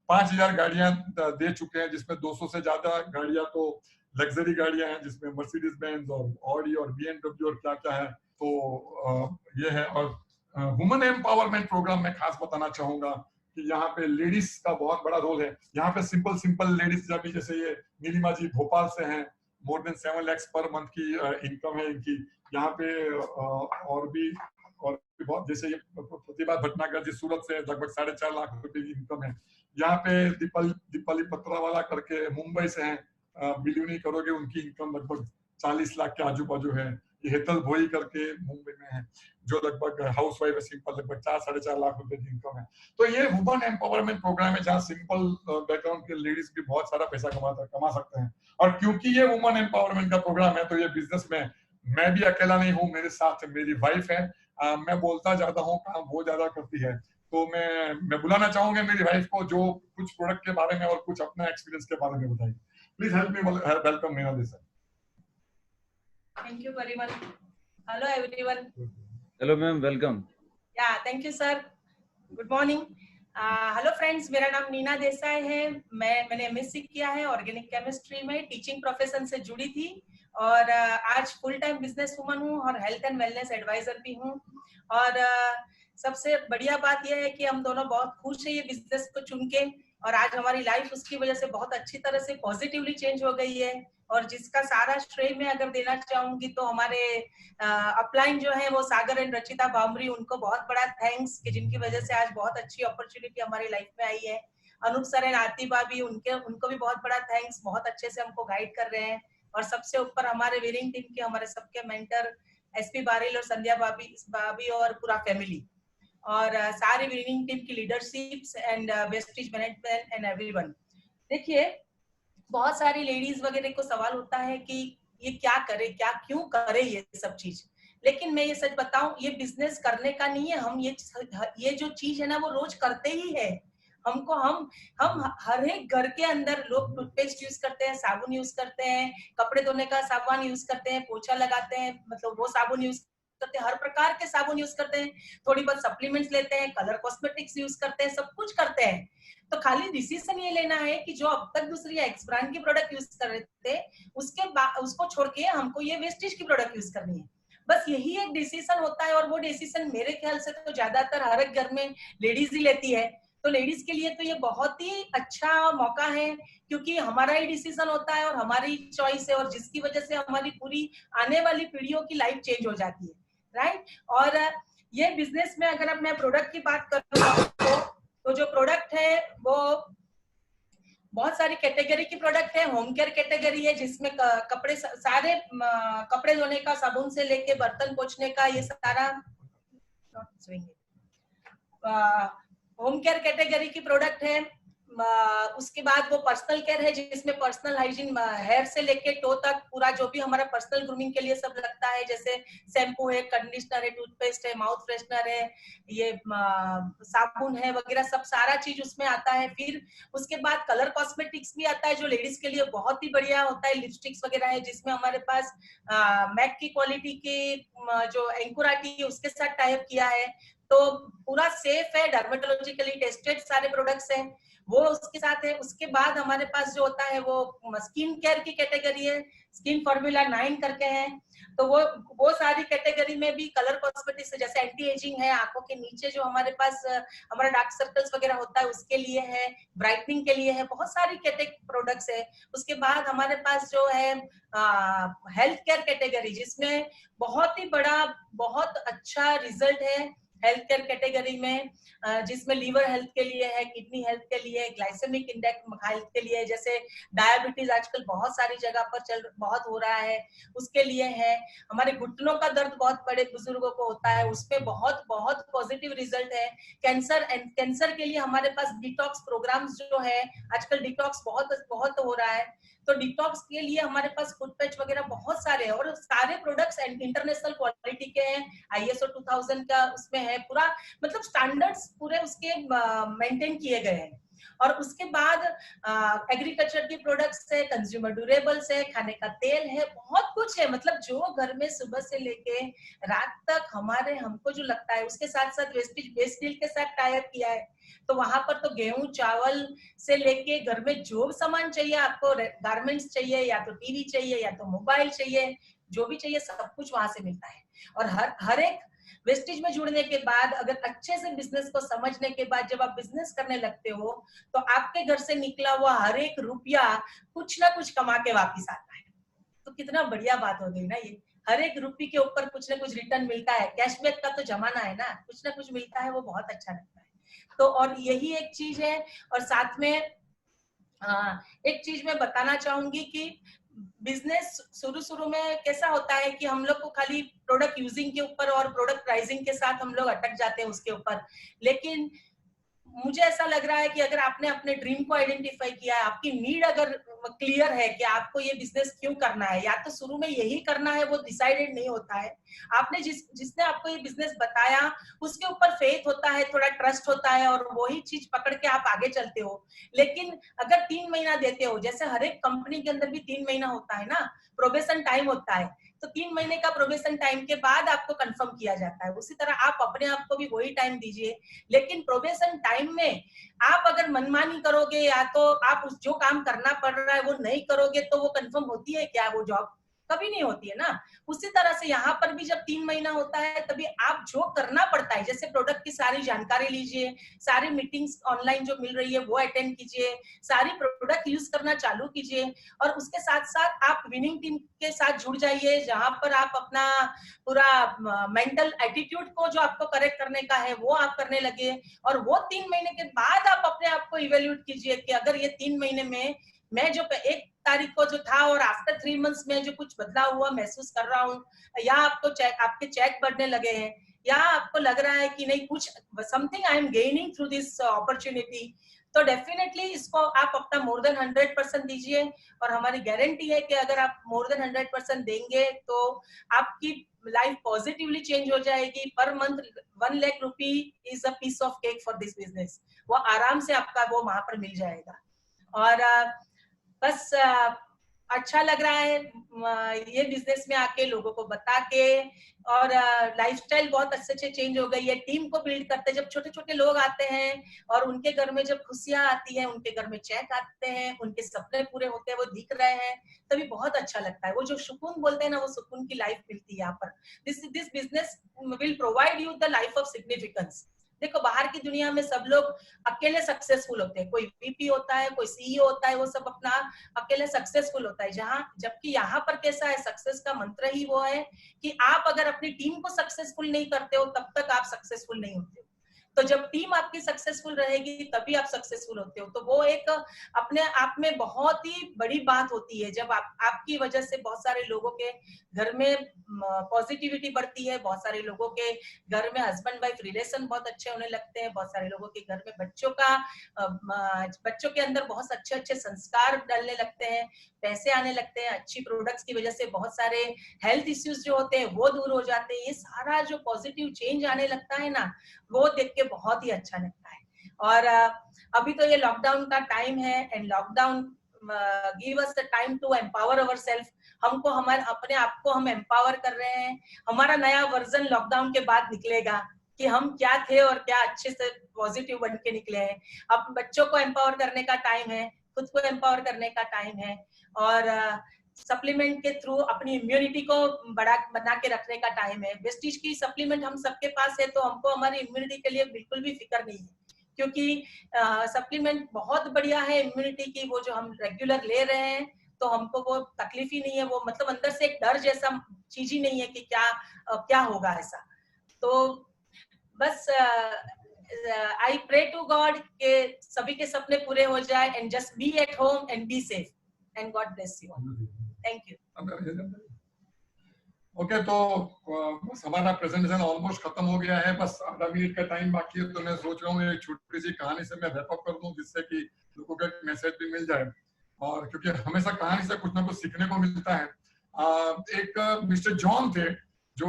5,000 गाड़ियां दे चुके हैं, जिसमें 200 से ज्यादा गाड़ियां तो लग्जरी गाड़ियां हैं, जिसमें मर्सिडीज बेंज और ऑडी और बीएमडब्ल्यू और क्या क्या है। तो ये है। और वुमेन एम्पावरमेंट प्रोग्राम में खास बताना चाहूंगा कि यहाँ पे लेडीज का बहुत बड़ा रोल है। यहाँ पे सिंपल लेडीज जैसे ये नीलिमा जी भोपाल से हैं, more than 7 lakhs per month की इनकम है इनकी। यहाँ पे और भी बहुत, जैसे ये प्रतिभा भटनागर जी सूरत से लगभग 4.5 लाख रुपए की इनकम है। यहाँ पे दीपाली पत्रावाला करके मुंबई से हैं, बिलीव नहीं करोगे उनकी इनकम लगभग 40 लाख के आजू बाजू है। ये हेतल भोई करके मुंबई में है, जो लगभग हाउस वाइफ है, सिंपल, लगभग 4-4.5 लाख रुपए की इनकम है। तो ये वुमेन एम्पावरमेंट प्रोग्राम है, जहाँ सिंपल बैकग्राउंड के लेडीज भी बहुत सारा पैसा कमा सकते हैं। और क्योंकि ये वुमेन एम्पावरमेंट का प्रोग्राम है, तो ये बिजनेस में मैं भी अकेला नहीं हूँ, मेरे साथ मेरी वाइफ है। मैं बोलता ज्यादा हूँ, काम वो ज्यादा करती है। तो मैं बुलाना चाहूंगा मेरी वाइफ को, जो कुछ प्रोडक्ट के बारे में और कुछ अपना एक्सपीरियंस के बारे में बताएगी। Please help me welcome Meena ji sir. Thank you very much. Hello everyone. Hello ma'am, welcome. Yeah, thank you sir. Good morning. Hello friends, मेरा नाम नीना देसाई है। मैंने एमएससी किया है ऑर्गेनिक केमिस्ट्री में, टीचिंग प्रोफेशन से जुड़ी थी, और आज फुल टाइम बिजनेस वुमन हूँ और हेल्थ एंड वेलनेस एडवाइजर भी हूँ। और सबसे बढ़िया बात यह है कि हम दोनों बहुत खुश है ये बिजनेस को चुन के, और आज हमारी लाइफ उसकी वजह से बहुत अच्छी तरह से पॉजिटिवली चेंज हो गई है। और जिसका सारा श्रेय मैं अगर देना चाहूंगी तो हमारे अपलाइन जो है वो सागर एंड रचिता भामरी, उनको बहुत बड़ा थैंक्स कि जिनकी वजह से आज बहुत अच्छी अपॉर्चुनिटी हमारी लाइफ में आई है। अनूप सर एंड आरती भाभी, उनको भी बहुत बड़ा थैंक्स, बहुत अच्छे से हमको गाइड कर रहे हैं। और सबसे ऊपर हमारे विनिंग टीम के हमारे सबके मेंटर एसपी बारिल और संध्या भाभी और पूरा फैमिली, और सारी विनिंग टीम की leaderships and wastage management and everyone. देखिए, बहुत सारी लेडीज वगैरह को सवाल होता है कि ये क्या करे, क्या क्यों करे ये सब चीज, लेकिन मैं ये सच बताऊं, ये बिजनेस करने का नहीं है। हम ये जो चीज है ना वो रोज करते ही है। हमको हम हर एक घर के अंदर लोग टूथपेस्ट यूज करते हैं, साबुन यूज करते हैं, कपड़े धोने का साबुन यूज करते हैं, पोछा लगाते हैं, मतलब वो साबुन यूज करते हैं, हर प्रकार के साबुन यूज करते हैं, थोड़ी बहुत सप्लीमेंट्स लेते हैं, कलर कॉस्मेटिक्स यूज करते हैं, सब कुछ करते हैं। तो खाली डिसीजन ये लेना है कि जो अब तक दूसरी एक्स ब्रांड की प्रोडक्ट यूज कर रहे थे उसके बाद उसको छोड़ के हमको ये वेस्टेज की प्रोडक्ट यूज करनी है। बस यही एक डिसीजन होता है, और वो डिसीजन मेरे ख्याल से तो ज्यादातर हर एक घर में लेडीज ही लेती है। तो लेडीज के लिए तो ये बहुत ही अच्छा मौका है, क्योंकि हमारा ही डिसीजन होता है और हमारी चॉइस है, और जिसकी वजह से हमारी पूरी आने वाली पीढ़ियों की लाइफ चेंज हो जाती है, राइट। और ये बिजनेस में अगर अब मैं प्रोडक्ट की बात करूँ तो जो प्रोडक्ट है वो बहुत सारी कैटेगरी की प्रोडक्ट है। होम केयर कैटेगरी है जिसमें कपड़े, सारे कपड़े धोने का, साबुन से लेके बर्तन पोंछने का, ये सारा होम केयर कैटेगरी की प्रोडक्ट है। उसके बाद वो पर्सनल केयर है जिसमें पर्सनल हाइजीन, हेयर से लेके टो तक पूरा जो भी हमारा पर्सनल ग्रूमिंग के लिए सब लगता है, जैसे शैम्पू है, कंडीशनर है, टूथपेस्ट है, माउथ फ्रेशनर है, ये साबुन है वगैरह, सब सारा चीज उसमें आता है। फिर उसके बाद कलर कॉस्मेटिक्स भी आता है जो लेडीज के लिए बहुत ही बढ़िया होता है, लिपस्टिक्स वगैरह है जिसमें हमारे पास मैक की क्वालिटी की जो एंकुराटी है उसके साथ टाइप किया है, तो पूरा सेफ है, डर्मेटोलॉजिकली टेस्टेड सारे प्रोडक्ट्स हैं, वो उसके साथ है। उसके बाद हमारे पास जो होता है वो स्किन केयर की कैटेगरी है, स्किन फॉर्मूला 9 करके है, तो वो सारी कैटेगरी में भी कलर कॉस्मेटिक्स जैसे एंटी एजिंग है, आंखों के नीचे जो हमारे पास हमारा डार्क सर्कल्स वगैरह होता है उसके लिए है, ब्राइटनिंग के लिए है, बहुत सारी प्रोडक्ट्स है। उसके बाद हमारे पास जो है हेल्थ केयर कैटेगरी जिसमें बहुत ही बड़ा, बहुत अच्छा रिजल्ट है हेल्थ केयर कैटेगरी में, जिसमें लीवर हेल्थ के लिए है, किडनी हेल्थ के लिए, ग्लाइसेमिक इंडेक्स हेल्थ के लिए, जैसे डायबिटीज आजकल बहुत सारी जगह पर बहुत हो रहा है, उसके लिए है। हमारे घुटनों का दर्द बहुत बड़े बुजुर्गों को होता है, उसमें बहुत बहुत पॉजिटिव रिजल्ट है। कैंसर के लिए हमारे पास डिटॉक्स प्रोग्राम्स जो है, आजकल डिटॉक्स बहुत हो रहा है, तो डिटॉक्स के लिए हमारे पास फुट पैच वगैरह बहुत सारे हैं, और सारे प्रोडक्ट्स इंटरनेशनल क्वालिटी के हैं, ISO 2000 का उसमें है, पूरा मतलब स्टैंडर्ड्स पूरे उसके मेंटेन किए गए हैं। और उसके बाद एग्रीकल्चर की प्रोडक्ट्स है, कंज्यूमर ड्यूरेबल्स है, खाने का तेल है, बहुत कुछ है। मतलब जो घर में सुबह से लेके रात तक हमको जो लगता है, उसके साथ साथ वेस्ट डील के साथ टाई अप किया है, तो वहां पर तो गेहूं चावल से लेके घर में जो सामान चाहिए आपको, गारमेंट्स चाहिए या तो टीवी चाहिए या तो मोबाइल चाहिए, जो भी चाहिए सब कुछ वहां से मिलता है। और हर एक वेस्टेज में जुड़ने के बाद, अगर अच्छे से बिजनेस को समझने के बाद जब आप बिजनेस करने लगते हो, तो आपके घर से निकला हुआ हर एक रुपया कुछ ना कुछ कमा के वापिस आता है। तो कितना बढ़िया बात हो गई ना ये, हर एक रुपये के ऊपर कुछ ना कुछ रिटर्न मिलता है। कैशबैक का तो जमाना है ना, कुछ ना कुछ मिलता है, वो बहुत अच्छा लगता है। तो और यही एक चीज है। और साथ में एक चीज मैं बताना चाहूंगी कि बिजनेस शुरू में कैसा होता है कि हम लोग को खाली प्रोडक्ट यूजिंग के ऊपर और प्रोडक्ट प्राइसिंग के साथ हम लोग अटक जाते हैं उसके ऊपर, लेकिन मुझे ऐसा लग रहा है कि अगर आपने अपने ड्रीम को आइडेंटिफाई किया है, आपकी नीड अगर क्लियर है कि आपको ये बिजनेस क्यों करना है, या तो शुरू में यही करना है, वो डिसाइडेड नहीं होता है, आपने जिसने आपको ये बिजनेस बताया उसके ऊपर फेथ होता है, थोड़ा ट्रस्ट होता है, और वही चीज पकड़ के आप आगे चलते हो। लेकिन अगर 3 महीना देते हो, जैसे हर एक कंपनी के अंदर भी 3 महीना होता है ना, प्रोबेशन टाइम होता है, तो 3 महीने का प्रोबेशन टाइम के बाद आपको कंफर्म किया जाता है, उसी तरह आप अपने आप को भी वही टाइम दीजिए। लेकिन प्रोबेशन टाइम में आप अगर मनमानी करोगे, या तो आप जो काम करना पड़ रहा है वो नहीं करोगे, तो वो कंफर्म होती है क्या वो जॉब? कभी नहीं होती है ना। उसी तरह से यहाँ पर भी जब 3 महीना होता है तभी आप जो करना पड़ता है, जैसे प्रोडक्ट की सारी जानकारी लीजिए, सारी मीटिंग्स ऑनलाइन जो मिल रही है वो अटेंड कीजिए, सारी प्रोडक्ट यूज करना चालू कीजिए, और उसके साथ साथ आप विनिंग टीम के साथ जुड़ जाइए, जहां पर आप अपना पूरा मेंटल एटीट्यूड को जो आपको करेक्ट करने का है वो आप करने लगे। और वो 3 महीने के बाद आप अपने आप को इवेल्यूट कीजिए कि अगर ये 3 महीने में मैं जो 1 तारीख को जो था और आफ्टर 3 मंथ्स में जो कुछ बदलाव हुआ महसूस कर रहा हूँ, या आपके चेक बढ़ने लगे हैं, या आपको लग रहा है कि नहीं कुछ something I am gaining through this opportunity, तो डेफिनेटली इसको आप अपना मोर देन 100% दीजिए। और हमारी गारंटी है कि अगर आप मोर देन 100% देंगे तो आपकी लाइफ पॉजिटिवली चेंज हो जाएगी। Per month 1 lakh rupee is a piece of cake for this business, वो आराम से आपका वो वहां पर मिल जाएगा। और बस अच्छा लग रहा है ये बिजनेस में आके लोगों को बता के, और लाइफस्टाइल बहुत अच्छे से चेंज हो गई है। टीम को बिल्ड करते हैं, जब छोटे छोटे लोग आते हैं और उनके घर में जब खुशियां आती है, उनके घर में चेक आते हैं, उनके सपने पूरे होते हैं, वो दिख रहे हैं, तभी बहुत अच्छा लगता है। वो जो सुकून बोलते हैं ना, वो सुकून की लाइफ मिलती है यहाँ पर। This business will provide you the life of significance. देखो बाहर की दुनिया में सब लोग अकेले सक्सेसफुल होते हैं, कोई वीपी होता है, कोई सीईओ होता है, वो सब अपना अकेले सक्सेसफुल होता है। जबकि यहाँ पर कैसा है, सक्सेस का मंत्र ही वो है कि आप अगर अपनी टीम को सक्सेसफुल नहीं करते हो तब तक आप सक्सेसफुल नहीं होते हो। तो जब टीम आपकी सक्सेसफुल रहेगी तभी आप सक्सेसफुल होते हो। तो वो एक अपने आप में बहुत ही बड़ी बात होती है, जब आपकी वजह से बहुत सारे लोगों के घर में पॉजिटिविटी बढ़ती है, बहुत सारे लोगों के घर में हस्बैंड वाइफ रिलेशन बहुत अच्छे होने लगते हैं, बहुत सारे लोगों के घर में बच्चों के अंदर बहुत अच्छे अच्छे संस्कार डलने लगते हैं, पैसे आने लगते हैं, अच्छी प्रोडक्ट्स की वजह से बहुत सारे हेल्थ इश्यूज जो होते हैं वो दूर हो जाते हैं। ये सारा जो पॉजिटिव चेंज आने लगता है ना, वो देख के बहुत ही अच्छा लगता है। और अभी तो ये लॉकडाउन का टाइम है, and lockdown give us the time to empower ourselves. हमको अपने आप को हम एम्पावर कर रहे हैं। हमारा नया वर्जन लॉकडाउन के बाद निकलेगा कि हम क्या थे और क्या अच्छे से पॉजिटिव बन के निकले हैं। अब बच्चों को एम्पावर करने का टाइम है, खुद को एम्पावर करने का टाइम है, और सप्लीमेंट के थ्रू अपनी इम्यूनिटी को बना के रखने का टाइम है। वेस्टीज की सप्लीमेंट हम सबके पास है, तो हमको हमारी इम्यूनिटी के लिए बिल्कुल भी फिक्र नहीं है, क्योंकि सप्लीमेंट बहुत बढ़िया है इम्यूनिटी की। वो जो हम रेगुलर ले रहे हैं तो हमको वो तकलीफ ही नहीं है, वो मतलब अंदर से एक डर जैसा चीज ही नहीं है कि क्या होगा ऐसा। तो बस आई प्रे टू गॉड के सभी के सपने पूरे हो जाए, and just be at home and be safe, and God bless you. Thank you. Okay, तो बस हमारा प्रेजेंटेशन ऑलमोस्ट खत्म हो गया है, बस आधा मिनट का टाइम बाकी है। तो मैं सोच रहा हूँ एक छोटी सी कहानी से मैं रैप अप कर दूं, जिससे कि लोगों को एक मैसेज भी मिल जाए, और क्योंकि हमेशा कहानी से कुछ ना कुछ सीखने को मिलता है। एक मिस्टर जॉन थे जो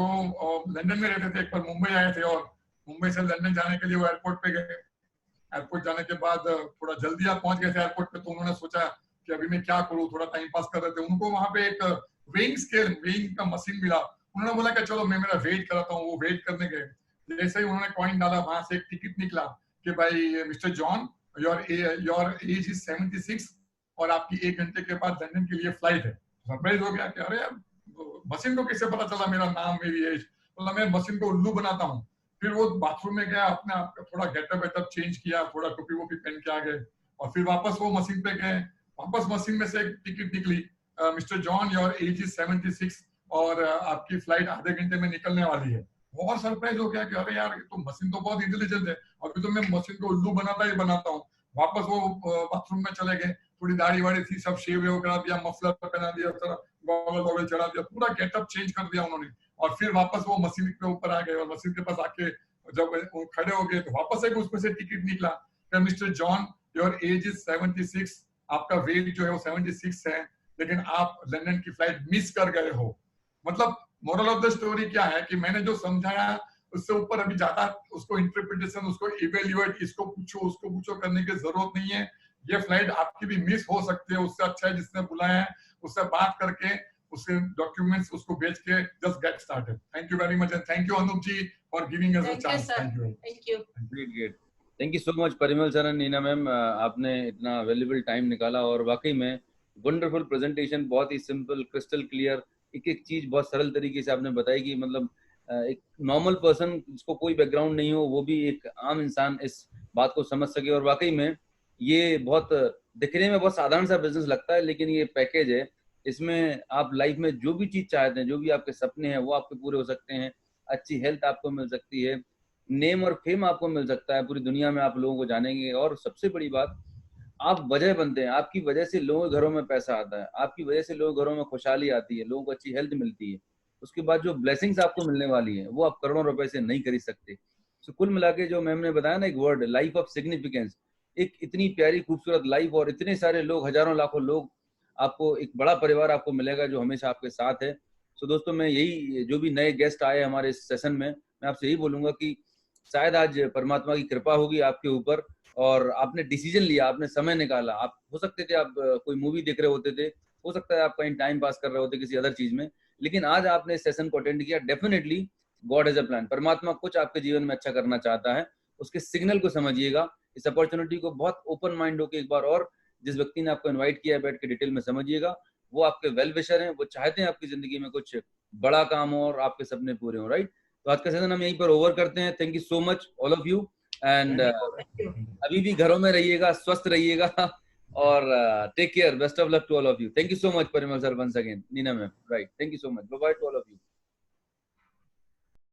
लंदन में रहते थे, एक बार मुंबई आए थे, और मुंबई से लंदन जाने के लिए वो एयरपोर्ट पे गए। एयरपोर्ट जाने के बाद थोड़ा जल्दी आप पहुंच गए थे एयरपोर्ट पे, तो उन्होंने सोचा कि अभी मैं क्या करूँ, थोड़ा टाइम पास कर रहे थे। उनको वहां पे एक वेइंग का मशीन मिला। उन्होंने बोला कि चलो मैं मेरा वेट कराता हूँ। वो वेट करने गए, जैसे ही उन्होंने कॉइन डाला, वहां से एक टिकट निकला कि भाई mister John, your age is 76 और आपकी 1 घंटे के बाद लंदन के लिए फ्लाइट है। सरप्राइज हो गया कि अरे यार, मशीन को कैसे पता चला मेरा नाम, मेरी एज। बोला मैं मशीन को उल्लू बनाता हूँ। फिर वो बाथरूम में गया, अपने आप का थोड़ा गेटअप चेंज किया, थोड़ा टोपी वोपी पहन के आ गए, और फिर वापस वो मशीन पे गए। वापस मशीन में से एक टिकट निकली, mister John your age is 76 और आपकी फ्लाइट आधे घंटे में निकलने वाली है। बहुत सरप्राइज हो गया कि अरे यार, तो मशीन तो बहुत इंटेलिजेंट है, अभी तो मैं मशीन को उल्लू बनाता हूँ। वापस वो बाथरूम में चले गए, थोड़ी दाढ़ी वाड़ी थी, सब शेव करा दिया, मफलर पहना दिया, गॉगल चढ़ा दिया, पूरा गेटअप चेंज कर दिया उन्होंने। और फिर वापस वो मशीन के ऊपर आ गए, और मशीन के पास आके जब वो खड़े हो गए तो वापस एक उसमें से टिकट निकला कि mister John your age is 76, आपका वेट जो है वो 76 है, लेकिन आप लंदन की फ्लाइट मिस कर गए हो। मतलब मोरल ऑफ द स्टोरी क्या है कि मैंने जो समझाया उससे ऊपर अभी ज्यादा उसको इंटरप्रिटेशन, उसको इवेल्युएट, इसको पूछो उसको पूछो करने की जरूरत नहीं है। ये फ्लाइट आपकी भी मिस हो सकती है। उससे अच्छा है जिसने बुलाया है उससे बात करके, उसके डॉक्यूमेंट्स उसको भेज के just get started. Thank you very much, and thank you Anoop ji for giving us a chance. Thank you. Great. Thank you so much Parimal sir and Nina ma'am, आपने इतना वैल्यूएबल टाइम निकाला, और वाकई में वंडरफुल प्रेजेंटेशन, बहुत ही सिंपल, क्रिस्टल क्लियर, एक एक चीज बहुत सरल तरीके से आपने बताई कि मतलब एक नॉर्मल पर्सन जिसको कोई बैकग्राउंड नहीं हो वो भी एक आम इंसान इस बात को समझ सके। और वाकई में ये बहुत दिखने में बहुत साधारण सा बिजनेस लगता है, लेकिन ये पैकेज है, इसमें आप लाइफ में जो भी चीज चाहते हैं, जो भी आपके सपने हैं वो आपके पूरे हो सकते हैं। अच्छी हेल्थ आपको मिल सकती है, नेम और फेम आपको मिल सकता है, पूरी दुनिया में आप लोगों को जानेंगे। और सबसे बड़ी बात, आप वजह बनते हैं, आपकी वजह से लोगों के घरों में पैसा आता है, आपकी वजह से लोगों के घरों में खुशहाली आती है, लोगों को अच्छी हेल्थ मिलती है। उसके बाद जो ब्लेसिंग्स आपको मिलने वाली है वो आप करोड़ों रुपए से नहीं खरीद सकते। तो कुल मिला के जो मैम ने बताया ना एक वर्ड, लाइफ ऑफ सिग्निफिकेंस, एक इतनी प्यारी खूबसूरत लाइफ और इतने सारे लोग, हजारों लाखों लोग, आपको एक बड़ा परिवार आपको मिलेगा जो हमेशा आपके साथ है। तो दोस्तों मैं यही, जो भी नए गेस्ट आए हमारे इस सेशन में, मैं आपसे यही बोलूंगा कि शायद आज परमात्मा की कृपा होगी आपके ऊपर और आपने डिसीजन लिया, आपने समय निकाला। आप हो सकते थे आप कोई मूवी देख रहे होते थे, हो सकता है आप कहीं टाइम पास कर रहे होते किसी अदर चीज में, लेकिन आज आपने इस सेशन को अटेंड किया। Definitely God has a plan, परमात्मा कुछ आपके जीवन में अच्छा करना चाहता है, उसके सिग्नल को समझिएगा। इस अपॉर्चुनिटी को बहुत ओपन माइंड होकर एक बार और जिस व्यक्ति ने आपको इन्वाइट किया है बैठ के डिटेल में समझिएगा। वो आपके वेल विशर हैं, वो चाहते हैं आपकी जिंदगी में कुछ बड़ा काम हो और आपके सपने पूरे हो, राइट। तो आज का सेशन हम यहीं पर ओवर करते हैं। Thank you so much all of you and अभी भी घरों में रहिएगा, स्वस्थ रहिएगा और take care, best of luck to all of you. Thank you so much Parimal sir, once again Nina ma'am, right, thank you so much, bye bye to all of you.